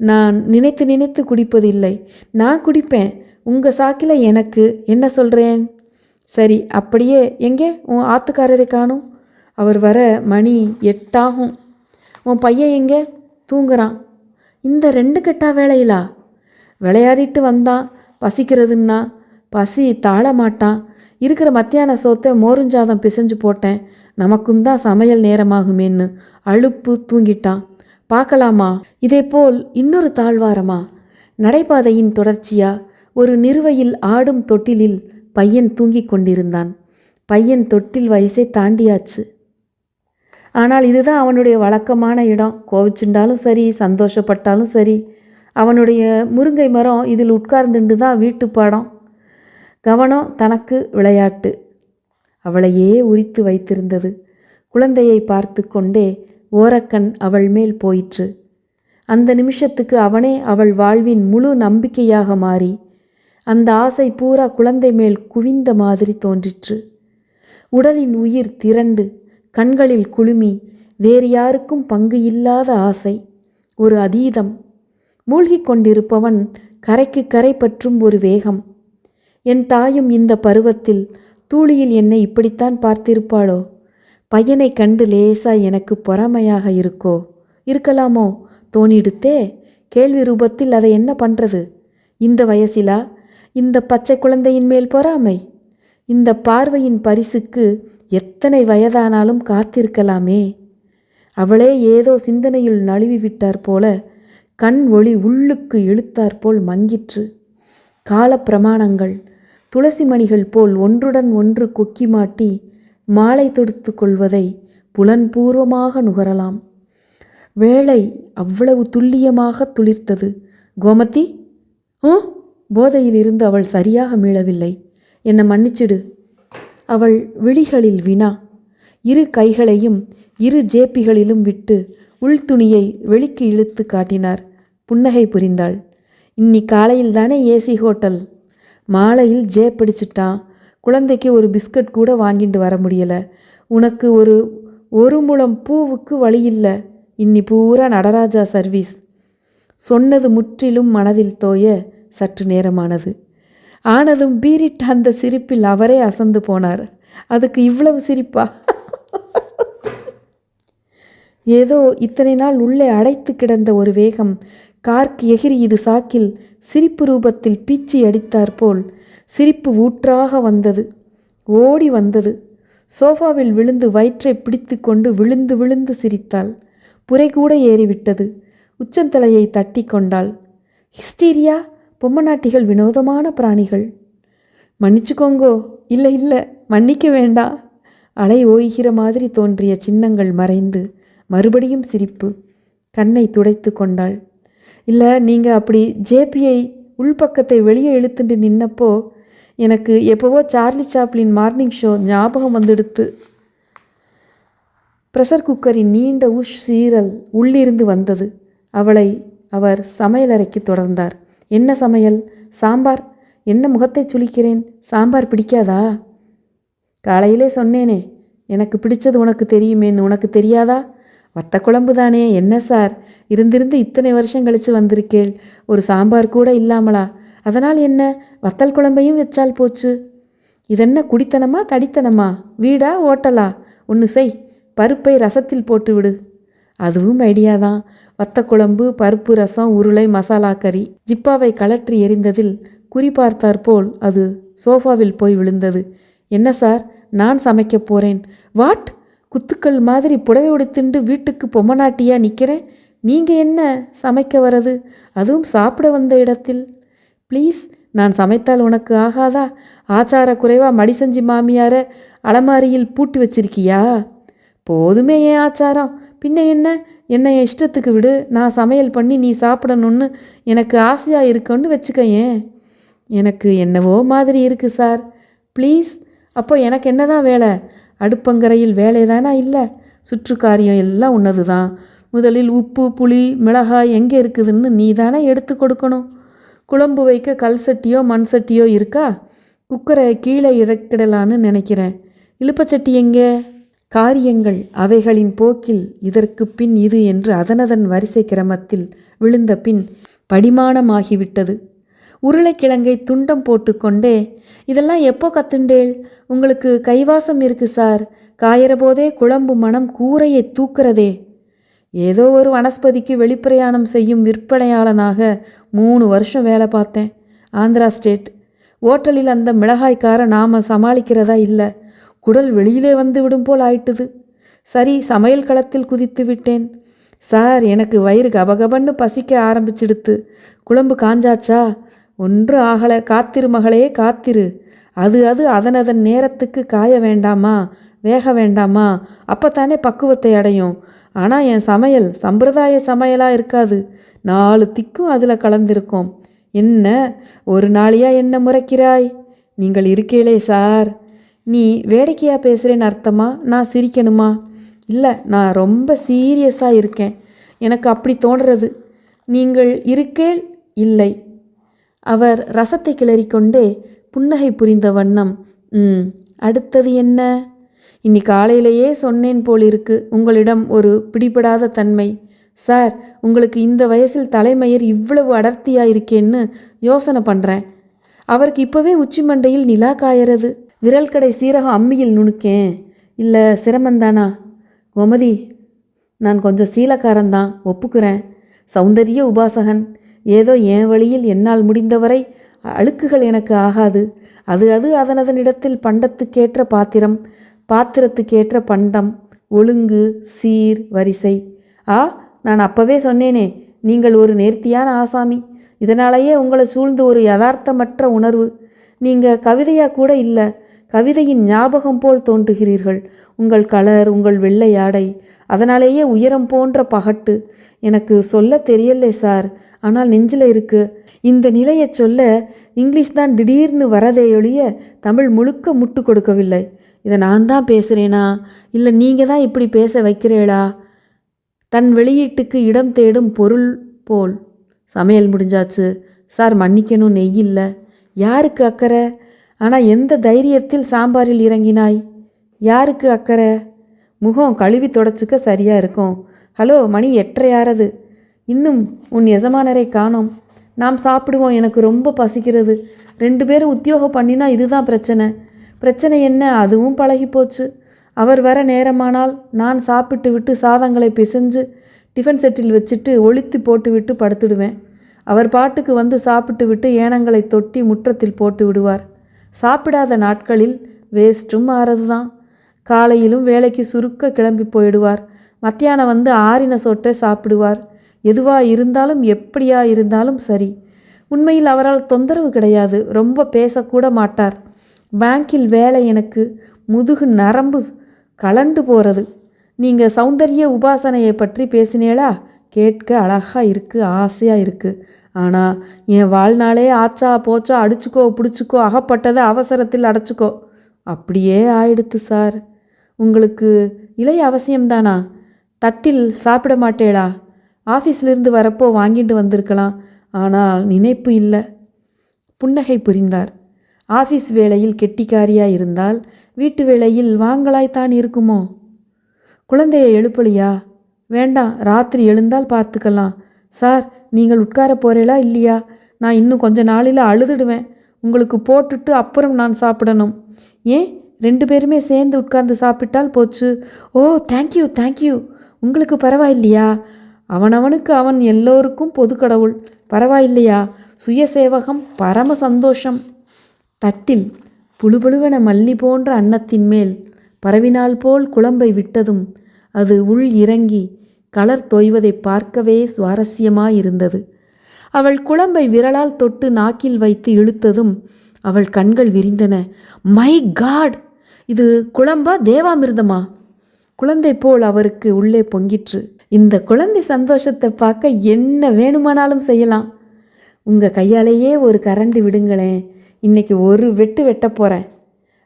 நான் நினைத்து நினைத்து குடிப்பதில்லை. நான் குடிப்பேன். உங்கள் சாக்கில் எனக்கு என்ன சொல்கிறேன்? சரி, அப்படியே. எங்கே உன் ஆத்துக்காரரை காணும்? அவர் வர மணி 8 ஆகும். உன் பையன் எங்கே? தூங்குறான். இந்த 2 கெட்டா வேலையிலா? விளையாடிட்டு வந்தான். பசிக்கிறதுன்னா பசி தாழ மாட்டான். இருக்கிற மத்தியான சோத்தை மோருஞ்சாதம் பிசைஞ்சு போட்டேன். நமக்கும் தான் சமையல் நேரமாகுமேன்னு அலுப்பு தூங்கிட்டான். பார்க்கலாமா? இதேபோல் இன்னொரு தாழ்வாரமா? நடைபாதையின் தொடர்ச்சியா ஒரு நிறுவையில் ஆடும் தொட்டிலில் பையன் தூங்கிக் கொண்டிருந்தான். பையன் தொட்டில் வயசை தாண்டியாச்சு. ஆனால் இதுதான் அவனுடைய வழக்கமான இடம். கோவிச்சுண்டாலும் சரி, சந்தோஷப்பட்டாலும் சரி, அவனுடைய முருங்கை மரம் இதில் உட்கார்ந்துண்டு தான் வீட்டு பாடம். கவனம் தனக்கு விளையாட்டு. அவளையே உரித்து வைத்திருந்தது. குழந்தையை பார்த்து கொண்டே ஓரக்கண் அவள் மேல் போயிற்று. அந்த நிமிஷத்துக்கு அவனே அவள் வாழ்வின் முழு நம்பிக்கையாக மாறி அந்த ஆசை பூரா குழந்தை மேல் குவிந்த மாதிரி தோன்றிற்று. உடலின் உயிர் திரண்டு கண்களில் குளுமி வேறு யாருக்கும் பங்கு இல்லாத ஆசை, ஒரு அதீதம். மூழ்கிக் கொண்டிருப்பவன் கரைக்கு கரை பற்றும் ஒரு வேகம். என் தாயும் இந்த பருவத்தில் தூளியில் என்னை இப்படித்தான் பார்த்திருப்பாளோ? பையனை கண்டு லேசா எனக்கு பொறாமையாக இருக்கலாமோ தோணிடுத்தே. கேள்வி ரூபத்தில் அதை என்ன பண்ணுறது? இந்த வயசிலா இந்த பச்சை குழந்தையின் மேல் பொறாமை? இந்த பார்வையின் பரிசுக்கு எத்தனை வயதானாலும் காத்திருக்கலாமே. அவளே ஏதோ சிந்தனையில் நழுவி விட்டார் போல கண் ஒளி உள்ளுக்கு இழுத்தாற்போல் மங்கிற்று. கால பிரமாணங்கள் துளசி மணிகள் போல் ஒன்றுடன் ஒன்று கொக்கி மாட்டி மாலை தொடுத்து கொள்வதை புலன்பூர்வமாக நுகரலாம். வேளை அவ்வளவு துல்லியமாக துளிர்த்தது. கோமதி, போதையில் இருந்து அவள் சரியாக மீளவில்லை. என்னை மன்னிச்சிடு. அவள் விழிகளில் வினா. இரு கைகளையும் இரு ஜேப்பிகளிலும் விட்டு உள்துணியை வெளிக்கு இழுத்து காட்டினார். புன்னகை புரிந்தாள். இன்னி காலையில் தானே ஏசி ஹோட்டல், மாலையில் ஜேப் பிடிச்சிட்டான். குழந்தைக்கு ஒரு பிஸ்கட் கூட வாங்கிட்டு வர முடியலை. உனக்கு ஒரு முழம் பூவுக்கு வழி இல்லை. இன்னி பூரா நடராஜா சர்வீஸ். சொன்னது முற்றிலும் மனதில் தோய சற்று நேரமானது. ஆனதும் பீரிட்ட அந்த சிரிப்பில் அவரே அசந்து போனார். அதுக்கு இவ்வளவு சிரிப்பா? ஏதோ இத்தனை நாள் உள்ளே அடைத்து கிடந்த ஒரு வேகம் கார்க்கு எகிரி இது சாக்கில் சிரிப்பு ரூபத்தில் பீச்சி அடித்தாற்போல் சிரிப்பு ஊற்றாக வந்தது, ஓடி வந்தது. சோஃபாவில் விழுந்து வயிற்றை பிடித்து கொண்டு விழுந்து விழுந்து சிரித்தாள். புரை கூட ஏறிவிட்டது. உச்சந்தலையை தட்டி கொண்டாள். ஹிஸ்டீரியா, பொம்மநாட்டிகள் வினோதமான பிராணிகள். மன்னிச்சுக்கோங்கோ. இல்லை இல்லை, மன்னிக்க வேண்டாம். அலை ஓய்கிற மாதிரி தோன்றிய சின்னங்கள் மறைந்து மறுபடியும் சிரிப்பு. கண்ணை துடைத்து கொண்டாள். இல்லை, நீங்கள் அப்படி ஜேபியை உள்பக்கத்தை வெளியே இழுத்துட்டு நின்னப்போ எனக்கு எப்போவோ சார்லி சாப்ளின் மார்னிங் ஷோ ஞாபகம் வந்துடுத்து. ப்ரெஷர் குக்கரின் நீண்ட உஷ் சீரல் உள்ளிருந்து வந்தது. அவளை அவர் சமையலறைக்கு தொடர்ந்தார். என்ன சமையல்? சாம்பார். என்ன முகத்தை சுளிக்கிறேன்? சாம்பார் பிடிக்காதா? காலையிலே சொன்னேனே, எனக்கு பிடிச்சது உனக்கு தெரியுமேன்னு. உனக்கு தெரியாதா? வத்த குழம்பு தானே. என்ன சார், இருந்திருந்து இத்தனை வருஷம் கழித்து வந்திருக்கேள், ஒரு சாம்பார் கூட இல்லாமலா? அதனால் என்ன, வத்தல் குழம்பையும் வச்சால் போச்சு. இதென்ன குடித்தனமா தடித்தனமா? வீடா ஓட்டலா? ஒன்று செய், பருப்பை ரசத்தில் போட்டு விடு. அதுவும் ஐடியாதான். வத்த குழம்பு, பருப்பு ரசம், உருளை, மசாலா கறி. ஜிப்பாவை கலற்றி எறிந்ததில் குறிப்பார்த்தாற்போல் அது சோஃபாவில் போய் விழுந்தது. என்ன சார், நான் சமைக்க போகிறேன். வாட்? குத்துக்கள் மாதிரி புடவை உடுத்துண்டு வீட்டுக்கு பொம்மநாட்டியா நிற்கிறேன். நீங்கள் என்ன சமைக்க வரது, அதுவும் சாப்பிட வந்த இடத்தில்? ப்ளீஸ், நான் சமைத்தால் உனக்கு ஆகாதா? ஆச்சார குறைவாக மடி செஞ்சு மாமியார அலமாரியில் பூட்டி வச்சிருக்கியா? போதுமே ஏன் ஆச்சாரம், பின்ன என்ன? என்னை இஷ்டத்துக்கு விடு. நான் சமையல் பண்ணி நீ சாப்பிடணுன்னு எனக்கு ஆசையாக இருக்குன்னு வச்சுக்க. ஏன்? எனக்கு என்னவோ மாதிரி இருக்குது சார். ப்ளீஸ். அப்போ எனக்கு என்ன தான் வேலை? அடுப்பங்கரையில் வேலை தானா? இல்லை, சுற்று காரியம் எல்லாம் உன்னது தான். முதலில் உப்பு, புளி, மிளகாய் எங்கே இருக்குதுன்னு நீ தானே எடுத்து கொடுக்கணும். குழம்பு வைக்க கல் சட்டியோ மண் சட்டியோ இருக்கா? குக்கரை கீழே இறக்கிடலான்னு நினைக்கிறேன். இழுப்பச்சட்டி எங்கே? காரியங்கள் அவைகளின் போக்கில் இதற்கு பின் இது என்று அதனதன் வரிசை கிரமத்தில் விழுந்த பின் படிமானமாகிவிட்டது. உருளைக்கிழங்கை துண்டம் போட்டுக்கொண்டே, இதெல்லாம் எப்போ கத்துண்டேள்? உங்களுக்கு கைவாசம் இருக்கு சார். காயிற போதே குழம்பு மனம் கூரையை தூக்குறதே. ஏதோ ஒரு வனஸ்பதிக்கு வெளிப்பிரயாணம் செய்யும் விற்பனையாளனாக 3 வருஷம் வேலை பார்த்தேன். ஆந்திரா ஸ்டேட். ஓட்டலில் அந்த மிளகாய்க்கார நாம் சமாளிக்கிறதா இல்லை. குடல் வெளியிலே வந்து விடும் போல் ஆயிட்டுது. சரி, சமையல் களத்தில் குதித்து விட்டேன். சார், எனக்கு வயிறு கபகபன்னு பசிக்க ஆரம்பிச்சிடுத்து. குழம்பு காஞ்சாச்சா? ஒன்று ஆகலை. காத்திரு மகளே, காத்திரு. அது அதனதன் நேரத்துக்கு காய வேண்டாமா, வேக வேண்டாமா? அப்போத்தானே பக்குவத்தை அடையும். ஆனால் என் சமையல் சம்பிரதாய சமையலாக இருக்காது. 4 திக்கும் அதில் கலந்திருக்கோம். என்ன ஒரு நாளையா என்ன முறைக்கிறாய்? நீங்கள் இருக்கீங்களே சார். நீ வேடிக்கையாக பேசுகிறேன்னு அர்த்தமா? நான் சிரிக்கணுமா? இல்லை, நான் ரொம்ப சீரியஸாக இருக்கேன். எனக்கு அப்படி தோன்றுறது. நீங்கள் இருக்கேள்? இல்லை. அவர் ரசத்தை கிளறிக்கொண்டே புன்னகை புரிந்த வண்ணம், அடுத்தது என்ன? இன்னி காலையிலேயே சொன்னேன் போலிருக்கு உங்களிடம் ஒரு பிடிபடாத தன்மை. சார், உங்களுக்கு இந்த வயசில் தலைமயிர் இவ்வளவு அடர்த்தியாக இருக்கேன்னு யோசனை பண்ணுறேன். அவருக்கு இப்போவே உச்சி மண்டையில் நிலா காயறது. விரல் கடை சீரகம் அம்மியில் நுணுக்கேன். இல்லை சிரமந்தானா? கோமதி, நான் கொஞ்சம் சீலக்காரன்தான், ஒப்புக்கிறேன். சௌந்தரிய உபாசகன். ஏதோ என் வழியில் என்னால் முடிந்தவரை அழுக்குகள் எனக்கு ஆகாது. அது அதனதனிடத்தில் பண்டத்துக்கேற்ற பாத்திரம், பாத்திரத்துக்கேற்ற பண்டம், ஒழுங்கு, சீர், வரிசை. நான் அப்பவே சொன்னேனே, நீங்கள் ஒரு நேர்த்தியான ஆசாமி. இதனாலேயே உங்களை சூழ்ந்து ஒரு யதார்த்தமற்ற உணர்வு. நீங்கள் கவிதையாக கூட இல்லை, கவிதையின் ஞாபகம் போல் தோன்றுகிறீர்கள். உங்கள் கலர், உங்கள் வெள்ளை ஆடை, அதனாலேயே உயரம் போன்ற பகட்டு. எனக்கு சொல்ல தெரியலே சார், ஆனால் நெஞ்சில் இருக்கு. இந்த நிலையை சொல்ல இங்கிலீஷ் தான் திடீர்னு வரதே ஒழிய தமிழ் முழுக்க முட்டு கொடுக்கவில்லை. இதை நான் தான் பேசுகிறேனா, இல்லை நீங்கள் தான் இப்படி பேச வைக்கிறீளா? தன் வெளியீட்டுக்கு இடம் தேடும் பொருள் போல். சமையல் முடிஞ்சாச்சு சார், மன்னிக்கணும், நெய் இல்லை. யாருக்கு அக்கறை? ஆனால் எந்த தைரியத்தில் சாம்பாரில் இறங்கினாய்? யாருக்கு அக்கறை? முகம் கழுவி தொடச்சிக்க சரியாக இருக்கும். ஹலோ, மணி 8:30 இன்னும் உன் எஜமானரை காணோம். நாம் சாப்பிடுவோம், எனக்கு ரொம்ப பசிக்கிறது. 2 பேரும் உத்தியோகம் பண்ணினா இதுதான் பிரச்சனை. பிரச்சனை என்ன? அதுவும் பழகி போச்சு. அவர் வர நேரமானால் நான் சாப்பிட்டு விட்டு சாதங்களை பிசைஞ்சு டிஃபன் செட்டில் வச்சுட்டு ஒளித்து போட்டுவிட்டு படுத்துடுவேன். அவர் பாட்டுக்கு வந்து சாப்பிட்டு விட்டு ஏனங்களை தொட்டி முற்றத்தில் போட்டு விடுவார். சாப்பிடாத நாட்களில் வேஸ்ட்டும் ஆறது தான். காலையிலும் வேலைக்கு சுருக்க கிளம்பி போயிடுவார். மத்தியானம் வந்து ஆறின சோற்றை சாப்பிடுவார். எதுவாக இருந்தாலும் எப்படியா இருந்தாலும் சரி. உண்மையில் அவரால் தொந்தரவு கிடையாது, ரொம்ப பேசக்கூட மாட்டார். பேங்கில் வேலை, எனக்கு முதுகு நரம்பு கலண்டு போகிறது. நீங்கள் சௌந்தரிய உபாசனையை பற்றி பேசினேளா? கேட்க அழகாக இருக்குது, ஆசையாக இருக்குது. ஆனால் என் வாழ்நாளே ஆச்சா போச்சா, அடிச்சுக்கோ பிடிச்சிக்கோ, அகப்பட்டதை அவசரத்தில் அடைச்சிக்கோ, அப்படியே ஆயிடுத்து சார். உங்களுக்கு இலை அவசியம்தானா? தட்டில் சாப்பிட மாட்டேளா? ஆஃபீஸிலிருந்து வரப்போ வாங்கிட்டு வந்திருக்கலாம், ஆனால் நினைப்பு இல்லை. புன்னகை புரிந்தார். ஆஃபீஸ் வேளையில் கெட்டிக்காரியாக இருந்தால் வீட்டு வேளையில் வாங்கலாய்த்தான் இருக்குமோ? குழந்தையை எழுப்பலையா? வேண்டாம், ராத்திரி எழுந்தால் பார்த்துக்கலாம். சார், நீங்கள் உட்கார போகிறீங்களா இல்லையா? நான் இன்னும் கொஞ்ச நாளில் அழுதுடுவேன். உங்களுக்கு போட்டுட்டு அப்புறம் நான் சாப்பிடணும். ஏன் 2 பேருமே சேர்ந்து உட்கார்ந்து சாப்பிட்டால் போச்சு. ஓ, தேங்க்யூ தேங்க்யூ. உங்களுக்கு பரவாயில்லையா? அவனவனுக்கு அவன் எல்லோருக்கும் பொது கடவுள். பரவாயில்லையா? சுயசேவகம், பரம சந்தோஷம். தட்டில் புழுபுழுவென மல்லி போன்ற அன்னத்தின் மேல் பரவினால் போல் குழம்பை விட்டதும் அது உள் இறங்கி கலர் தோய்வதை பார்க்கவே சுவாரஸ்யமாயிருந்தது. அவள் குழம்பை விரலால் தொட்டு நாக்கில் வைத்து இழுத்ததும் அவள் கண்கள் விரிந்தன. மை காட், இது குழம்பா தேவாமிர்தமா? குழந்தை போல் அவருக்கு உள்ளே பொங்கிற்று. இந்த குழந்தை சந்தோஷத்தை பார்க்க என்ன வேணுமானாலும் செய்யலாம். உங்கள் கையாலேயே ஒரு கரண்டி விடுங்களேன், இன்னைக்கு ஒரு வெட்டு வெட்ட போகிறேன்.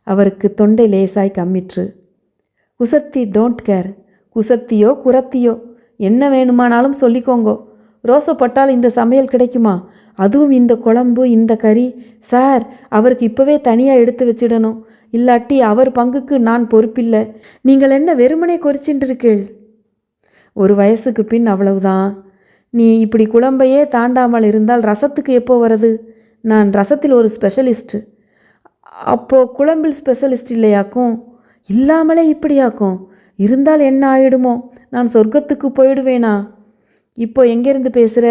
அவருக்கு தொண்டை லேசாய் கம்மிற்று. குசத்தி, டோன்ட் கேர். குசத்தியோ குரத்தியோ என்ன வேணுமானாலும் சொல்லிக்கோங்கோ. ரோசப்பட்டால் இந்த சமையல் கிடைக்குமா? அதுவும் இந்த குழம்பு, இந்த கறி. சார், அவருக்கு இப்போவே தனியாக எடுத்து வச்சிடணும். இல்லாட்டி அவர் பங்குக்கு நான் பொறுப்பில்லை. நீங்கள் என்ன வெறுமனே கொறிச்சின்றிருக்கீள்? ஒரு வயசுக்கு பின் அவ்வளவுதான். நீ இப்படி குழம்பையே தாண்டாமல் இருந்தால் ரசத்துக்கு எப்போ வருது? நான் ரசத்தில் ஒரு ஸ்பெஷலிஸ்ட்டு. அப்போது குழம்பில் ஸ்பெஷலிஸ்ட் இல்லையாக்கும்? இல்லாமலே இப்படியாக்கும்? இருந்தால் என்ன ஆயிடுமோ? நான் சொர்க்கத்துக்கு போயிடுவேனா? இப்போ எங்கேருந்து பேசுகிற?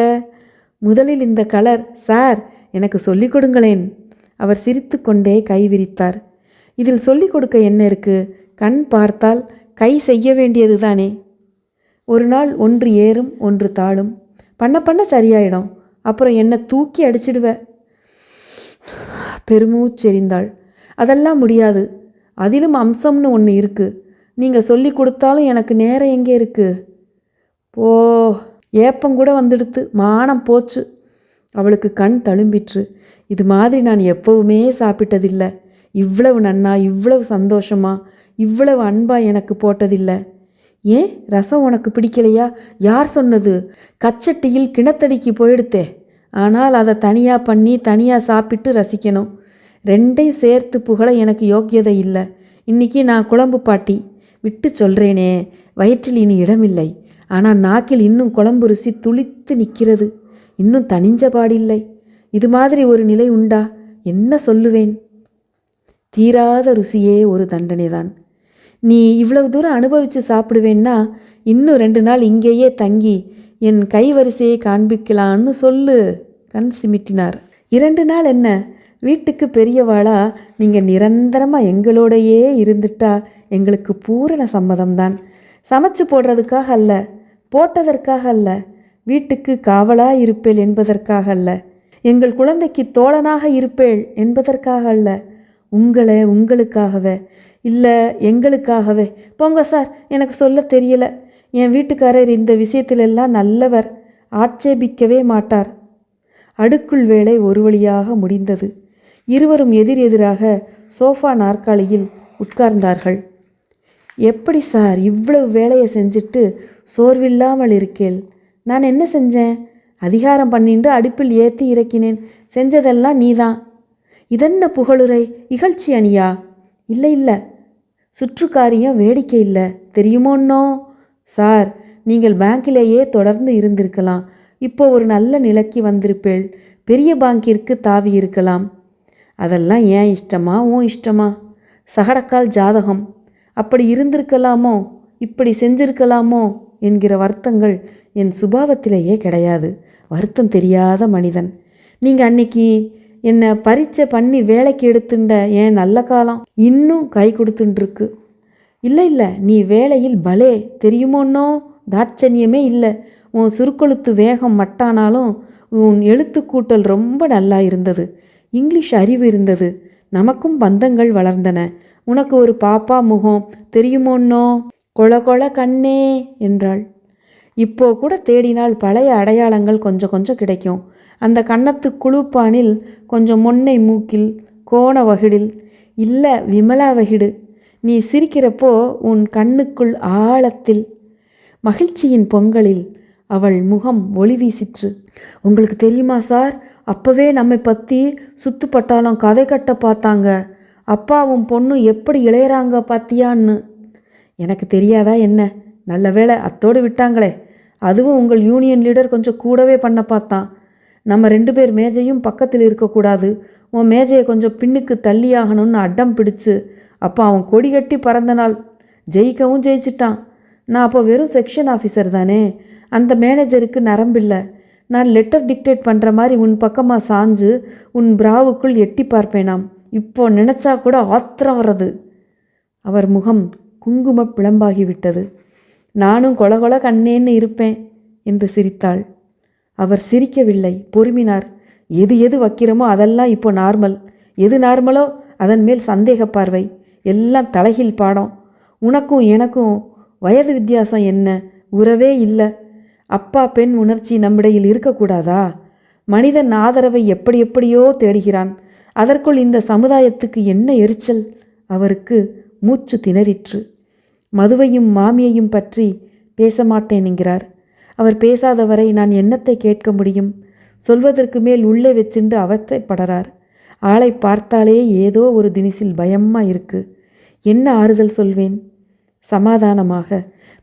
முதலில் இந்த கலர். சார், எனக்கு சொல்லிக் கொடுங்களேன். அவர் சிரித்து கொண்டே கை விரித்தார். இதில் சொல்லிக் கொடுக்க என்ன இருக்குது? கண் பார்த்தால் கை செய்ய வேண்டியது தானே. ஒரு நாள் ஒன்று ஏறும் ஒன்று தாழும். பண்ண சரியாயிடும். அப்புறம் என்ன தூக்கி அடிச்சிடுவ. பெருமூச்செறிந்தாள். அதெல்லாம் முடியாது. அதிலும் அம்சம்னு ஒன்று இருக்குது. நீங்கள் சொல்லி கொடுத்தாலும் எனக்கு நேரம் எங்கே இருக்குது? ஓ, ஏப்பங்கூட வந்துடுத்து, மானம் போச்சு. அவளுக்கு கண் தழும்பிற்று. இது மாதிரி நான் எப்பவுமே சாப்பிட்டதில்லை. இவ்வளவு நன்னா, இவ்வளவு சந்தோஷமா, இவ்வளவு அன்பா எனக்கு போட்டதில்லை. ஏன் ரசம் உனக்கு பிடிக்கலையா? யார் சொன்னது? கச்சட்டியில் கிணத்தடிக்கு போயிடுத்தே. ஆனால் அதை தனியாக பண்ணி தனியாக சாப்பிட்டு ரசிக்கணும். ரெண்டையும் சேர்த்து புகழ எனக்கு யோக்கியதை இல்லை. இன்னைக்கு நான் குழம்பு பாட்டி. விட்டு சொல்கிறேனே, வயிற்றில் இனி இடமில்லை. ஆனால் நாக்கில் இன்னும் குழம்பு ருசி துளித்து நிற்கிறது. இன்னும் தனிஞ்ச பாடில்லை. இது மாதிரி ஒரு நிலை உண்டா? என்ன சொல்லுவேன்? தீராத ருசியே ஒரு தண்டனைதான். நீ இவ்வளவு தூரம் அனுபவித்து சாப்பிடுவேன்னா இன்னும் 2 நாள் இங்கேயே தங்கி என் கைவரிசையை காண்பிக்கலான்னு சொல்லு. கண் சிமிட்டினார். 2 நாள் என்ன? வீட்டுக்கு பெரியவாளா நீங்கள் நிரந்தரமாக எங்களோடையே இருந்துட்டா எங்களுக்கு பூரண சம்மதம்தான். சமைச்சு போடுறதுக்காக அல்ல, போட்டதற்காக அல்ல, வீட்டுக்கு காவலாக இருப்பேள் என்பதற்காக அல்ல, எங்கள் குழந்தைக்கு தோழனாக இருப்பேள் என்பதற்காக அல்ல, உங்களுக்காகவே. இல்லை, எங்களுக்காகவே. போங்க சார், எனக்கு சொல்ல தெரியல. என் வீட்டுக்காரர் இந்த விஷயத்திலெல்லாம் நல்லவர், ஆட்சேபிக்கவே மாட்டார். அடுக்குள் வேலை ஒரு வழியாக முடிந்தது. இருவரும் எதிரெதிராக சோஃபா நாற்காலியில் உட்கார்ந்தார்கள். எப்படி சார் இவ்வளவு வேலையை செஞ்சுட்டு சோர்வில்லாமல் இருக்கேள்? நான் என்ன செஞ்சேன்? அதிகாரம் பண்ணிண்டு அடுப்பில் ஏற்றி இறக்கினேன். செஞ்சதெல்லாம் நீதான். இதென்ன புகழுரை, இகழ்ச்சி அணியா? இல்லை இல்லை, சுற்றுக்காரியம் வேடிக்கை இல்லை, தெரியுமோன்னோ? சார், நீங்கள் பேங்கிலேயே தொடர்ந்து இருந்திருக்கலாம். இப்போ ஒரு நல்ல நிலைக்கு வந்திருப்பேள். பெரிய பாங்கிற்கு தாவி இருக்கலாம். அதெல்லாம் ஏன் இஷ்டமா உன் இஷ்டமா? சகடக்கால் ஜாதகம். அப்படி இருந்திருக்கலாமோ, இப்படி செஞ்சிருக்கலாமோ என்கிற வருத்தங்கள் என் சுபாவத்திலேயே கிடையாது. வருத்தம் தெரியாத மனிதன். நீங்கள் அன்னைக்கு என்னை பரீட்சை பண்ணி வேலைக்கு எடுத்துட்ட ஏன் நல்ல காலம் இன்னும் கை கொடுத்துட்டுருக்கு. இல்லை இல்லை, நீ வேலையில் பலே, தெரியுமோன்னோ? தாட்சண்யமே இல்லை. உன் சுருக்கொழுத்து வேகம் மட்டானாலும் உன் எழுத்துக்கூட்டல் ரொம்ப நல்லா இருந்தது. இங்கிலீஷ் அறிவு இருந்தது. நமக்கும் பந்தங்கள் வளர்ந்தன. உனக்கு ஒரு பாப்பா முகம், தெரியுமோன்னோ? கொல கொல கண்ணே என்றாள். இப்போ கூட தேடினால் பழைய அடையாளங்கள் கொஞ்சம் கொஞ்சம் கிடைக்கும். அந்த கன்னத்து குழுப்பானில் கொஞ்சம் மொன்னை மூக்கில், கோண வகிடில், இல்லை விமலா வகிடு. நீ சிரிக்கிறப்போ உன் கண்ணுக்குள் ஆழத்தில் மகிழ்ச்சியின் பொங்கலில் அவள் முகம் ஒளி வீசிற்று. உங்களுக்கு தெரியுமா சார், அப்போவே நம்மை பற்றி சுத்துப்பட்டாலும் கதை கட்ட பார்த்தாங்க. அப்பாவும் பொண்ணும் எப்படி இளையறாங்க பார்த்தியான்னு. எனக்கு தெரியாதா என்ன? நல்ல வேளை அத்தோடு விட்டாங்களே. அதுவும் உங்கள் யூனியன் லீடர் கொஞ்சம் கூடவே பண்ண பார்த்தான். நம்ம 2 பேர் மேஜையும் பக்கத்தில் இருக்கக்கூடாது, உன் மேஜையை கொஞ்சம் பின்னுக்கு தள்ளியாகணும்னு அடம் பிடிச்சு அப்போ அவன் கொடி கட்டி பறந்த நாள். ஜெயிக்கவும் ஜெயிச்சிட்டான். நான் அப்போ வெறும் செக்ஷன் ஆஃபீஸர் தானே. அந்த மேனேஜருக்கு நரம்பில்லை. நான் லெட்டர் டிக்டேட் பண்ணுற மாதிரி உன் பக்கமாக சாஞ்சு உன் பிராவுக்குள் எட்டி பார்ப்பேனாம். இப்போ நினச்சா கூட ஆத்திரம் வர்றது. அவர் முகம் குங்கும பிளம்பாகிவிட்டது. நானும் கொலகொல கண்ணேன்னு இருப்பேன் என்று சிரித்தாள். அவர் சிரிக்கவில்லை, பொறுமினார். எது எது வைக்கிறோமோ அதெல்லாம் இப்போ நார்மல். எது நார்மலோ அதன் மேல் சந்தேக பார்வை. எல்லாம் தலைகீழ் பாடம். உனக்கும் எனக்கும் வயது வித்தியாசம் என்ன? உறவே இல்லை. அப்பா பெண் உணர்ச்சி நம்மிடையில் இருக்கக்கூடாதா? மனிதன் ஆதரவை எப்படி எப்படியோ தேடுகிறான். அதற்குள் இந்த சமுதாயத்துக்கு என்ன எரிச்சல்? அவருக்கு மூச்சு திணறிற்று. மதுவையும் மாமியையும் பற்றி பேச மாட்டேன் என்கிறார். அவர் பேசாதவரை நான் என்னத்தை கேட்க முடியும்? சொல்வதற்கு மேல் உள்ளே வச்சுண்டு அவத்தைப்படறார். ஆளை பார்த்தாலே ஏதோ ஒரு தினிசில் பயமா இருக்கு. என்ன ஆறுதல் சொல்வேன்? சமாதானமாக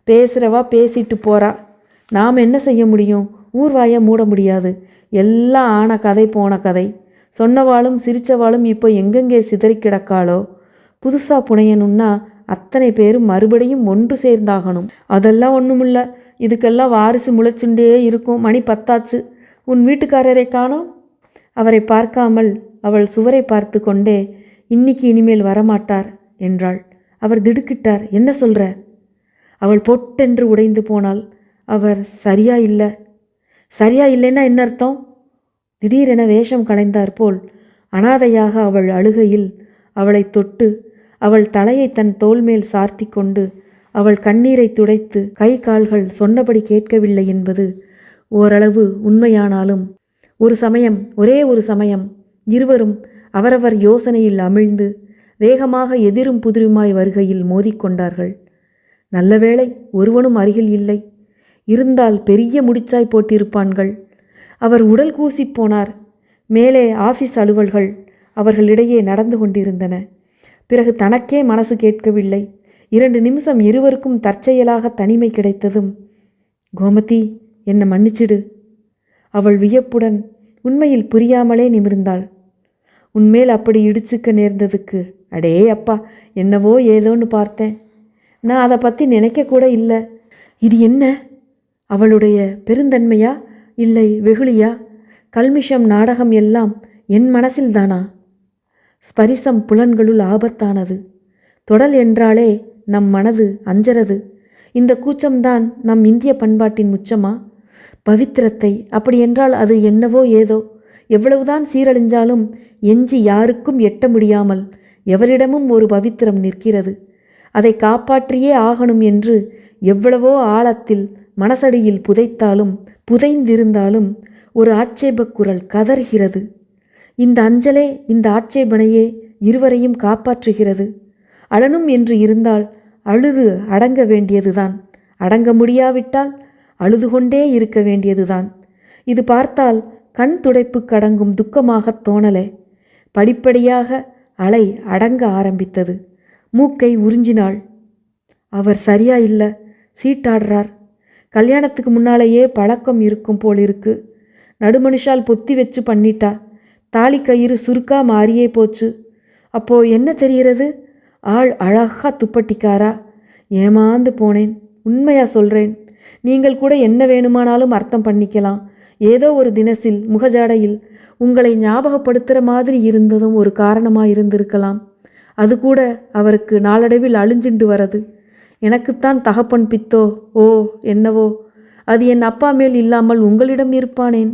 பேசுகிறவா பேசிட்டு போறா. நாம் என்ன செய்ய முடியும்? ஊர்வாயை மூட முடியாது. எல்லாம் ஆன கதை போன கதை. சொன்னவாளும் சிரிச்சவாளும் இப்போ எங்கெங்கே சிதறி கிடக்காளோ. புதுசாக புனையணும்னா அத்தனை பேரும் மறுபடியும் ஒன்று சேர்ந்தாகணும். அதெல்லாம் ஒன்றுமில்ல. இதுக்கெல்லாம் வாரிசு முளைச்சுண்டே இருக்கும். மணி 10 ஆச்சு. உன் வீட்டுக்காரரை காணோம். அவரை பார்க்காமல் அவள் சுவரை பார்த்து கொண்டே இன்னைக்கு இனிமேல் வரமாட்டார் என்றாள். அவர் திடுக்கிட்டார். என்ன சொல்கிற? அவள் பொட்டென்று உடைந்து போனாள். அவர் சரியா இல்லை. சரியா இல்லைன்னா என்ன அர்த்தம்? திடீரென வேஷம் களைந்தார் போல் அனாதையாக அவள் அழுகையில் அவளை தொட்டு அவள் தலையை தன் தோள் மேல் சார்த்தி கொண்டு அவள் கண்ணீரை துடைத்து கை கால்கள் சொன்னபடி கேட்கவில்லை என்பது ஓரளவு உண்மையானாலும் ஒரே ஒரு சமயம் இருவரும் அவரவர் யோசனையில் அமிழ்ந்து வேகமாக எதிரும் புதிருமாய் வருகையில் மோதிக்கொண்டார்கள். நல்லவேளை ஒருவனும் அருகில் இல்லை. இருந்தால் பெரிய முடிச்சாய் போட்டிருப்பான்கள். அவர் உடல் கூசிப்போனார். மேலே ஆபீஸ் அலுவல்கள் அவர்களிடையே நடந்து கொண்டிருந்தன. பிறகு தனக்கே மனசு கேட்கவில்லை. 2 நிமிஷம் இருவருக்கும் தற்செயலாக தனிமை கிடைத்ததும், கோமதி, என்னை மன்னிச்சிடு. அவள் வியப்புடன் உண்மையில் புரியாமலே நிமிர்ந்தாள். உன்மேல் அப்படி இடிச்சுக்க நேர்ந்ததுக்கு அடே அப்பா, என்னவோ ஏதோன்னு பார்த்தேன். நான் அதை பற்றி நினைக்கக்கூட இல்லை. இது என்ன? அவளுடைய பெருந்தன்மையா இல்லை வெகுளியா? கல்மிஷம் நாடகம் எல்லாம் என் மனசில்தானா? ஸ்பரிசம் புலன்களுள் ஆபத்தானது. தொடல் என்றாலே நம் மனது அஞ்சறது. இந்த கூச்சம்தான் நம் இந்திய பண்பாட்டின் உச்சமா? பவித்திரத்தை அப்படியென்றால் அது என்னவோ ஏதோ. எவ்வளவுதான் சீரழிஞ்சாலும் எஞ்சி யாருக்கும் எட்ட முடியாமல் எவரிடமும் ஒரு பவித்திரம் நிற்கிறது. அதை காப்பாற்றியே ஆகணும் என்று எவ்வளவோ ஆழத்தில் மனசடியில் புதைந்திருந்தாலும் ஒரு ஆட்சேபக் குரல் கதறுகிறது. இந்த அஞ்சலே, இந்த ஆட்சேபனையே இருவரையும் காப்பாற்றுகிறது. அழனும் என்று இருந்தால் அழுது அடங்க வேண்டியதுதான். அடங்க முடியாவிட்டால் அழுது கொண்டே இருக்க வேண்டியதுதான். இது பார்த்தால் கண் துடைப்பு கடங்கும் துக்கமாகத் தோணலே. படிப்படியாக அலை அடங்க ஆரம்பித்தது. மூக்கை உறிஞ்சினாள். அவர் சரியா இல்லை, சீட்டாடுறார். கல்யாணத்துக்கு முன்னாலேயே பழக்கம் இருக்கும் போல் இருக்கு. நடுமனுஷால் பொத்தி வச்சு பண்ணிட்டா. தாலி கயிறு சுருக்கா மாறியே போச்சு. அப்போ என்ன தெரிகிறது? ஆள் அழகா துப்பட்டிக்காரா. ஏமாந்து போனேன். உண்மையா சொல்கிறேன். நீங்கள் கூட என்ன வேணுமானாலும் அர்த்தம் பண்ணிக்கலாம். ஏதோ ஒரு தினசில் முகஜாடையில் உங்களை ஞாபகப்படுத்துகிற மாதிரி இருந்ததும் ஒரு காரணமாக இருந்திருக்கலாம். அது கூட அவருக்கு நாளடைவில் அழிஞ்சிண்டு வரது. எனக்குத்தான் தகப்பன் பித்தோ ஓ என்னவோ. அது என் அப்பா மேல் இல்லாமல் உங்களிடம் இருப்பானேன்.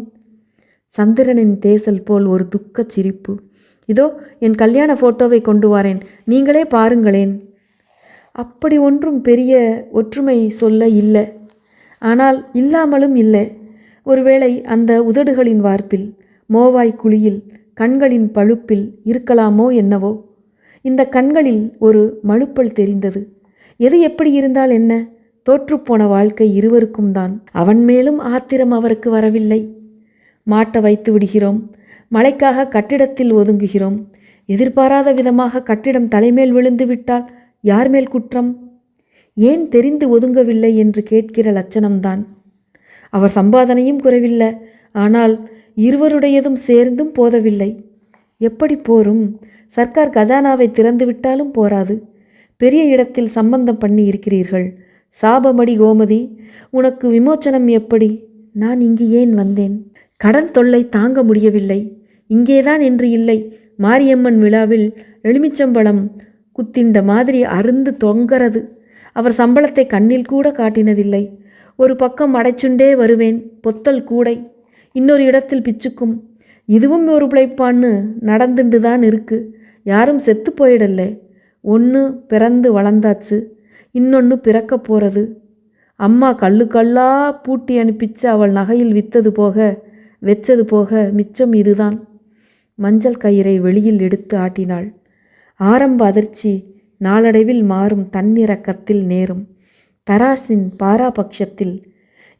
சந்திரனின் தேசல் போல் ஒரு துக்கச் சிரிப்பு. இதோ என் கல்யாண ஃபோட்டோவை கொண்டு வரேன், நீங்களே பாருங்களேன். அப்படி ஒன்றும் பெரிய ஒற்றுமை சொல்ல இல்லை. ஆனால் இல்லாமலும் இல்லை. ஒருவேளை அந்த உதடுகளின் வார்ப்பில், மோவாய் குழியில், கண்களின் பழுப்பில் இருக்கலாமோ என்னவோ. இந்த கண்களில் ஒரு மழுப்பல் தெரிந்தது. எது எப்படி இருந்தால் என்ன, தோற்றுப்போன வாழ்க்கை இருவருக்கும் தான். அவன் மேலும் ஆத்திரம் அவருக்கு வரவில்லை. மாட்ட வைத்து விடுகிறோம். மழைக்காக கட்டிடத்தில் ஒதுங்குகிறோம். எதிர்பாராத விதமாக கட்டிடம் தலைமேல் விழுந்து விட்டால் யார் மேல் குற்றம்? ஏன் தெரிந்து ஒதுங்கவில்லை என்று கேட்கிற லட்சணம்தான். அவர் சம்பாதனையும் குறைவில்லை. ஆனால் இருவருடையதும் சேர்ந்தும் போதவில்லை. எப்படி போரும்? சர்க்கார் கஜானாவை திறந்து விட்டாலும் போராது. பெரிய இடத்தில் சம்பந்தம் பண்ணி இருக்கிறீர்கள். சாபமடி கோமதி, உனக்கு விமோச்சனம் எப்படி? நான் இங்கு ஏன் வந்தேன்? கடன் தொல்லை தாங்க முடியவில்லை. இங்கேதான் என்று இல்லை. மாரியம்மன் விழாவில் எலுமிச்சம்பழம் குத்திண்ட மாதிரி அருந்து தொங்கறது. அவர் சம்பளத்தை கண்ணில் கூட காட்டினதில்லை. ஒரு பக்கம் அடைச்சுண்டே வருவேன், பொத்தல் கூடை. இன்னொரு இடத்தில் பிச்சுக்கும். இதுவும் ஒரு பிழைப்பான்னு நடந்துண்டு தான் இருக்கு. யாரும் செத்து போயிடல. ஒன்று பிறந்து வளர்ந்தாச்சு, இன்னொன்று பிறக்க போகிறது. அம்மா கல்லு கல்லா பூட்டி அனுப்பிச்சு அவள் நகையில் வச்சது போக மிச்சம் இதுதான். மஞ்சள் கயிறை வெளியில் எடுத்து ஆட்டினாள். ஆரம்ப அதிர்ச்சி நாளடைவில் மாறும் தன்னிறக்கத்தில் நேரும். தராசின் பாராபட்சத்தில்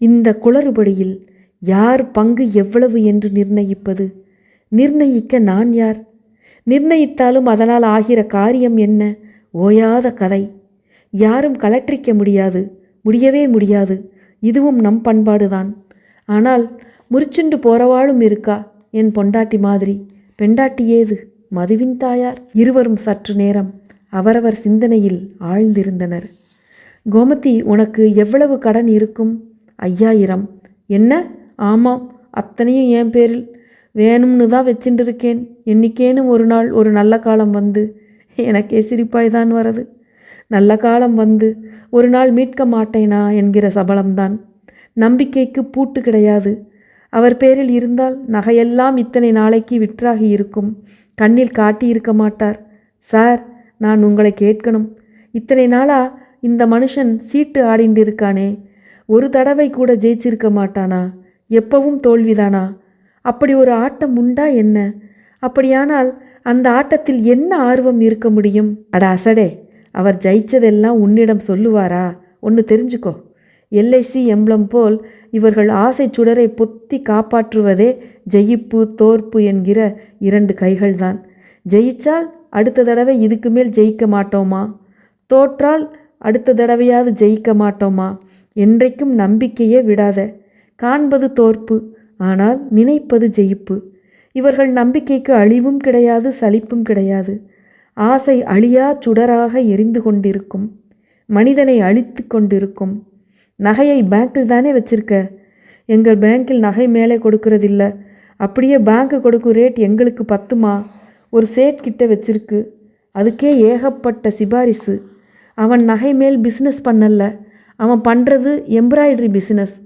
இந்த குளறுபடியில் யார் பங்கு எவ்வளவு என்று நிர்ணயிப்பது? நிர்ணயிக்க நான் யார்? நிர்ணயித்தாலும் அதனால் ஆகிற காரியம் என்ன? ஓயாத கதை. யாரும் கலற்றிக்க முடியவே முடியாது. இதுவும் நம் பண்பாடுதான். ஆனால் முறிச்சுண்டு போறவாளும் இருக்கா, என் பொண்டாட்டி மாதிரி. பெண்டாட்டி ஏது? மதுவின் தாயார். இருவரும் சற்று நேரம் அவரவர் சிந்தனையில் ஆழ்ந்திருந்தனர். கோமதி, உனக்கு எவ்வளவு கடன் இருக்கும்? 5000. என்ன? ஆமாம், அத்தனையும் என் பேரில். வேணும்னு தான் வச்சுட்டு இருக்கேன். என்னைக்கேனும் ஒரு நாள் ஒரு நல்ல காலம் வந்து, எனக்கே சிரிப்பாய்தான் வரது, நல்ல காலம் வந்து ஒரு நாள் மீட்க மாட்டேனா என்கிற சபலம்தான். நம்பிக்கைக்கு பூட்டு கிடையாது. அவர் பேரில் இருந்தால் நகையெல்லாம் இத்தனை நாளைக்கு விற்றாகி இருக்கும். கண்ணில் காட்டி இருக்க மாட்டார். சார், நான் உங்களை கேட்கணும். இத்தனை நாளா இந்த மனுஷன் சீட்டு ஆடிண்டு இருக்கானே, ஒரு தடவை கூட ஜெயிச்சிருக்க மாட்டானா? எப்பவும் தோல்விதானா? அப்படி ஒரு ஆட்டம் உண்டா என்ன? அப்படியானால் அந்த ஆட்டத்தில் என்ன ஆர்வம் இருக்க முடியும்? அட அசடே, அவர் ஜெயிச்சதெல்லாம் உன்னிடம் சொல்லுவாரா? ஒன்று தெரிஞ்சுக்கோ, எல்ஐசி எம்பளம் போல் இவர்கள் ஆசை சுடரை பொத்தி காப்பாற்றுவதே ஜெயிப்பு தோற்பு என்கிற 2 கைகள்தான். ஜெயிச்சால் அடுத்த தடவை இதுக்கு மேல் ஜெயிக்க மாட்டோமா? தோற்றால் அடுத்த தடவையாவது ஜெயிக்க மாட்டோமா? என்றைக்கும் நம்பிக்கையே விடாத. காண்பது தோற்பு, ஆனால் நினைப்பது ஜெயிப்பு. இவர்கள் நம்பிக்கைக்கு அழிவும் கிடையாது, சலிப்பும் கிடையாது. ஆசை அழியா சுடராக எரிந்து கொண்டிருக்கும், மனிதனை அழித்து கொண்டிருக்கும். நகையை பேங்க்கில் தானே வச்சிருக்க? எங்கள் பேங்க்கில் நகை மேலே கொடுக்கறதில்ல. அப்படியே பேங்க்கு கொடுக்கும் ரேட் எங்களுக்கு பத்துமா? ஒரு சேட் கிட்ட வச்சிருக்கு, அதுக்கே ஏகப்பட்ட சிபாரிசு. அவன் நகை மேல் பிஸ்னஸ் பண்ணல, அவன் பண்ணுறது எம்ப்ராய்டரி பிஸ்னஸ்.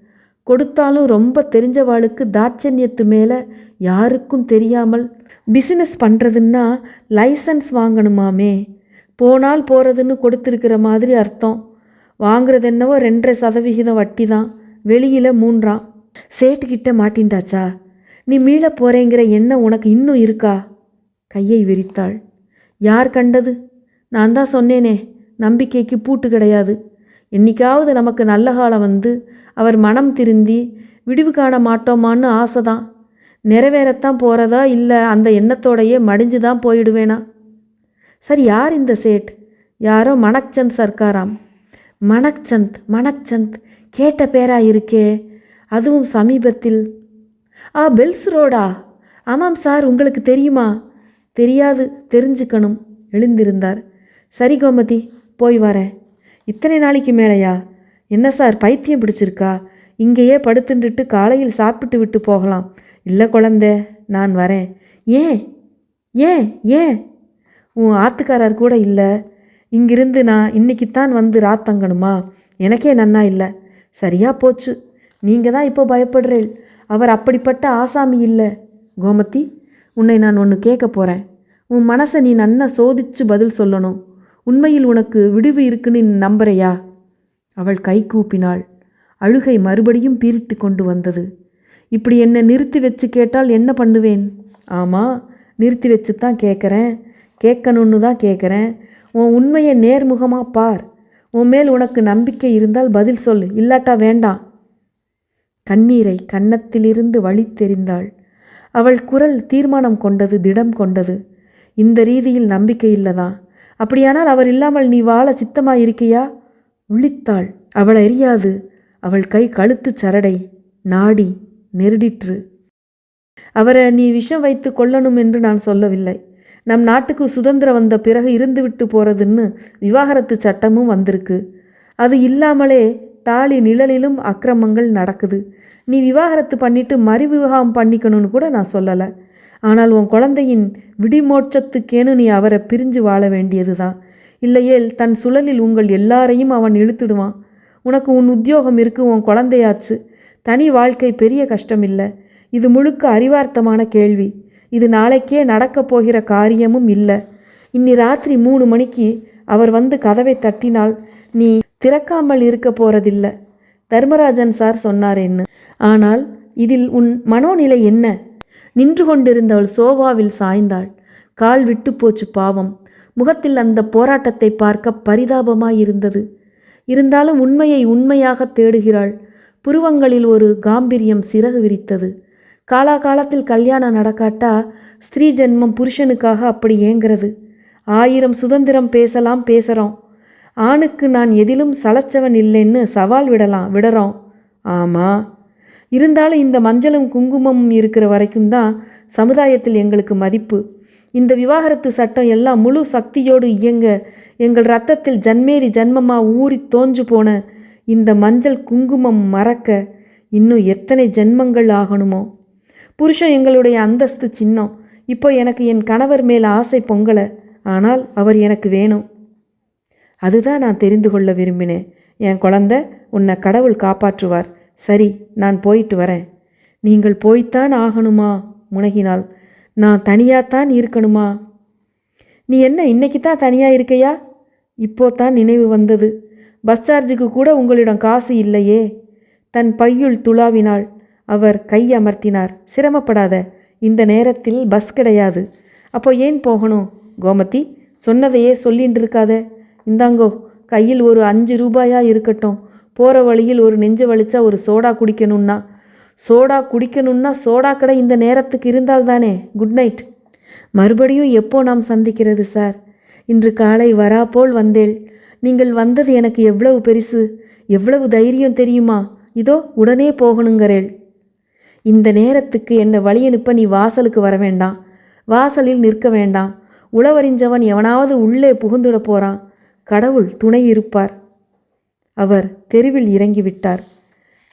கொடுத்தாலும் ரொம்ப தெரிஞ்சவாளுக்கு தாட்சண்யத்து மேலே யாருக்கும் தெரியாமல் பிஸ்னஸ் பண்ணுறதுன்னா லைசன்ஸ் வாங்கணுமாமே. போனால் போகிறதுன்னு கொடுத்துருக்கிற மாதிரி அர்த்தம். வாங்குறது என்னவோ 2.5% வட்டி தான், வெளியில் 3. சேட்டுக்கிட்ட மாட்டின்டாச்சா? நீ மீள போகிறேங்கிற எண்ணம் உனக்கு இன்னும் இருக்கா? கையை விரித்தாள். யார் கண்டது? நான் தான் சொன்னேனே, நம்பிக்கைக்கு பூட்டு கிடையாது. என்னைக்காவது நமக்கு நல்ல காலம் வந்து அவர் மனம் திருந்தி விடிவு காண மாட்டோமான்னு ஆசைதான். நிறைவேறத்தான் போகிறதா இல்லை அந்த எண்ணத்தோடையே மடிஞ்சு தான் போயிடுவேனா? சரி, யார் இந்த சேட்? யாரோ மணக்சந்த் சர்க்காராம். மணக்சந்த் கேட்ட பேரா இருக்கே, அதுவும் சமீபத்தில். பெல்ஸ் ரோடா? ஆமாம் சார், உங்களுக்கு தெரியுமா? தெரியாது, தெரிஞ்சுக்கணும். எழுந்திருந்தார். சரி கோமதி, போய் வரேன். இத்தனை நாளைக்கு மேலையா? என்ன சார், பைத்தியம் பிடிச்சிருக்கா? இங்கேயே படுத்துட்டுட்டு காலையில் சாப்பிட்டு விட்டு போகலாம். இல்லை குழந்தை, நான் வரேன். ஏன் ஏன் ஏன்? உன் ஆத்துக்காரர் கூட இல்லை. இங்கிருந்து நான் இன்னைக்குத்தான் வந்து ராத்தங்கணுமா? எனக்கே நன்னா இல்லை. சரியா போச்சு, நீங்கள் தான் இப்போ பயப்படுறேள். அவர் அப்படிப்பட்ட ஆசாமி இல்லை. கோமதி, உன்னை நான் ஒன்று கேட்க போகிறேன். உன் மனசை நீ நன்னா சோதிச்சு பதில் சொல்லணும். உண்மையில் உனக்கு விடுவு இருக்குன்னு நீ நம்புறையா? அவள் கை கூப்பினாள். அழுகை மறுபடியும் பீரிட்டு கொண்டு வந்தது. இப்படி என்னை நிறுத்தி வச்சு கேட்டால் என்ன பண்ணுவேன்? ஆமாம், நிறுத்தி வச்சு தான் கேட்குறேன். கேட்கணுன்னு தான் கேட்குறேன். உன் உண்மையை நேர்முகமாக பார். உன் மேல் உனக்கு நம்பிக்கை இருந்தால் பதில் சொல், இல்லாட்டா வேண்டாம். கண்ணீரை கன்னத்திலிருந்து வழித்தெறிந்தாள். அவள் குரல் தீர்மானம் கொண்டது, திடம் கொண்டது. இந்த ரீதியில் நம்பிக்கை இல்லதான். அப்படியானால் அவர் இல்லாமல் நீ வாழ சித்தமாயிருக்கியா? உள்ளித்தாள். அவள் அறியாது. அவள் கை கழுத்து சரடை நாடி நெருடிற்று. அவரை நீ விஷம் வைத்து கொல்லணும் என்று நான் சொல்லவில்லை. நம் நாட்டுக்கு சுதந்திரம் வந்த பிறகு இருந்துவிட்டு போகிறதுன்னு விவாகரத்து சட்டமும் வந்திருக்கு. அது இல்லாமலே தாலி நிழலிலும் அக்கிரமங்கள் நடக்குது. நீ விவாகரத்து பண்ணிட்டு மறுவிவாகம் பண்ணிக்கணும்னு கூட நான் சொல்லலை. ஆனால் உன் குழந்தையின் விடிமோட்சத்துக்கேனு நீ அவரை பிரிஞ்சு வாழ வேண்டியது தான். இல்லையேல் தன் சுழலில் உங்கள் எல்லாரையும் அவன் இழுத்துடுவான். உனக்கு உன் உத்தியோகம் இருக்கு, உன் குழந்தையாச்சு. தனி வாழ்க்கை பெரிய கஷ்டம் இல்லை. இது முழுக்க அறிவார்த்தமான கேள்வி. இது நாளைக்கே நடக்கப் போகிற காரியமும் இல்லை. இன்னி ராத்திரி 3 மணிக்கு அவர் வந்து கதவை தட்டினால் நீ திறக்காமல் இருக்க போறதில்லை. தர்மராஜன் சார் சொன்னாரேன்னு. ஆனால் இதில் உன் மனோநிலை என்ன? நின்று கொண்டிருந்தவள் சோபாவில் சாய்ந்தாள். கால் விட்டு போச்சு பாவம். முகத்தில் அந்த போராட்டத்தை பார்க்க பரிதாபமாயிருந்தது. இருந்தாலும் உண்மையை உண்மையாக தேடுகிறாள். புருவங்களில் ஒரு காம்பீரியம் சிறகு விரித்தது. காலாகாலத்தில் கல்யாணம் நடக்காட்டா ஸ்திரீ ஜென்மம் புருஷனுக்காக அப்படி ஏங்கிறது. 1000 சுதந்திரம் பேசுகிறோம். ஆணுக்கு நான் எதிலும் சளைச்சவன் இல்லைன்னு சவால் விடுறோம். ஆமாம், இருந்தாலும் இந்த மஞ்சளும் குங்குமமும் இருக்கிற வரைக்கும் தான் சமுதாயத்தில் எங்களுக்கு மதிப்பு. இந்த விவாகரத்து சட்டம் எல்லாம் முழு சக்தியோடு இயங்க எங்கள் ரத்தத்தில் ஜன்மேரி ஜன்மமாக ஊறி தோஞ்சு போன இந்த மஞ்சள் குங்குமம் மறக்க இன்னும் எத்தனை ஜென்மங்கள் ஆகணுமோ? புருஷன் எங்களுடைய அந்தஸ்து சின்னம். இப்போ எனக்கு என் கணவர் மேல் ஆசை பொங்கலை. ஆனால் அவர் எனக்கு வேணும். அதுதான் நான் தெரிந்து கொள்ள விரும்பினேன். என் குழந்தை, உன்னை கடவுள் காப்பாற்றுவார். சரி, நான் போயிட்டு வரேன். நீங்கள் போய்த்தான் ஆகணுமா? முனகினாள். நான் தனியாகத்தான் இருக்கணுமா? நீ என்ன இன்னைக்கு தான் தனியாக இருக்கையா? இப்போத்தான் நினைவு வந்தது. பஸ் சார்ஜுக்கு கூட உங்களிடம் காசு இல்லையே. தன் பையுள் துளாவினாள். அவர் கை அமர்த்தினார். சிரமப்படாத, இந்த நேரத்தில் பஸ் கிடையாது. அப்போ ஏன் போகணும்? கோமதி, சொன்னதையே சொல்லின்னு இருக்காத. இந்தாங்கோ, கையில் ஒரு 5 ரூபாயா இருக்கட்டும். போகிற வழியில் ஒரு நெஞ்சு வலிச்சா ஒரு சோடா குடிக்கணும்னா சோடா கடை இந்த நேரத்துக்கு இருந்தால்தானே. Good night. மறுபடியும் எப்போ நாம் சந்திக்கிறது சார்? இன்று காலை வராப்போல் வந்தேள். நீங்கள் வந்தது எனக்கு எவ்வளவு பெரிசு, எவ்வளவு தைரியம் தெரியுமா? இதோ உடனே போகணுங்கிறேள். இந்த நேரத்துக்கு என்னை வழியனுப்ப நீ வாசலுக்கு வர வேண்டாம், வாசலில் நிற்க வேண்டாம். உளவறிஞ்சவன் எவனாவது உள்ளே புகுந்துட போகிறான். கடவுள் துணை இருப்பார். அவர் தெருவில் இறங்கிவிட்டார்.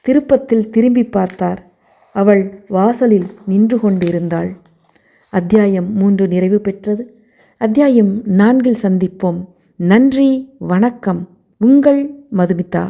திருப்பத்தில் திரும்பி பார்த்தார். அவள் வாசலில் நின்று கொண்டிருந்தாள். அத்தியாயம் 3 நிறைவு பெற்றது. அத்தியாயம் 4 சந்திப்போம். நன்றி, வணக்கம். உங்கள் மதுமிதா.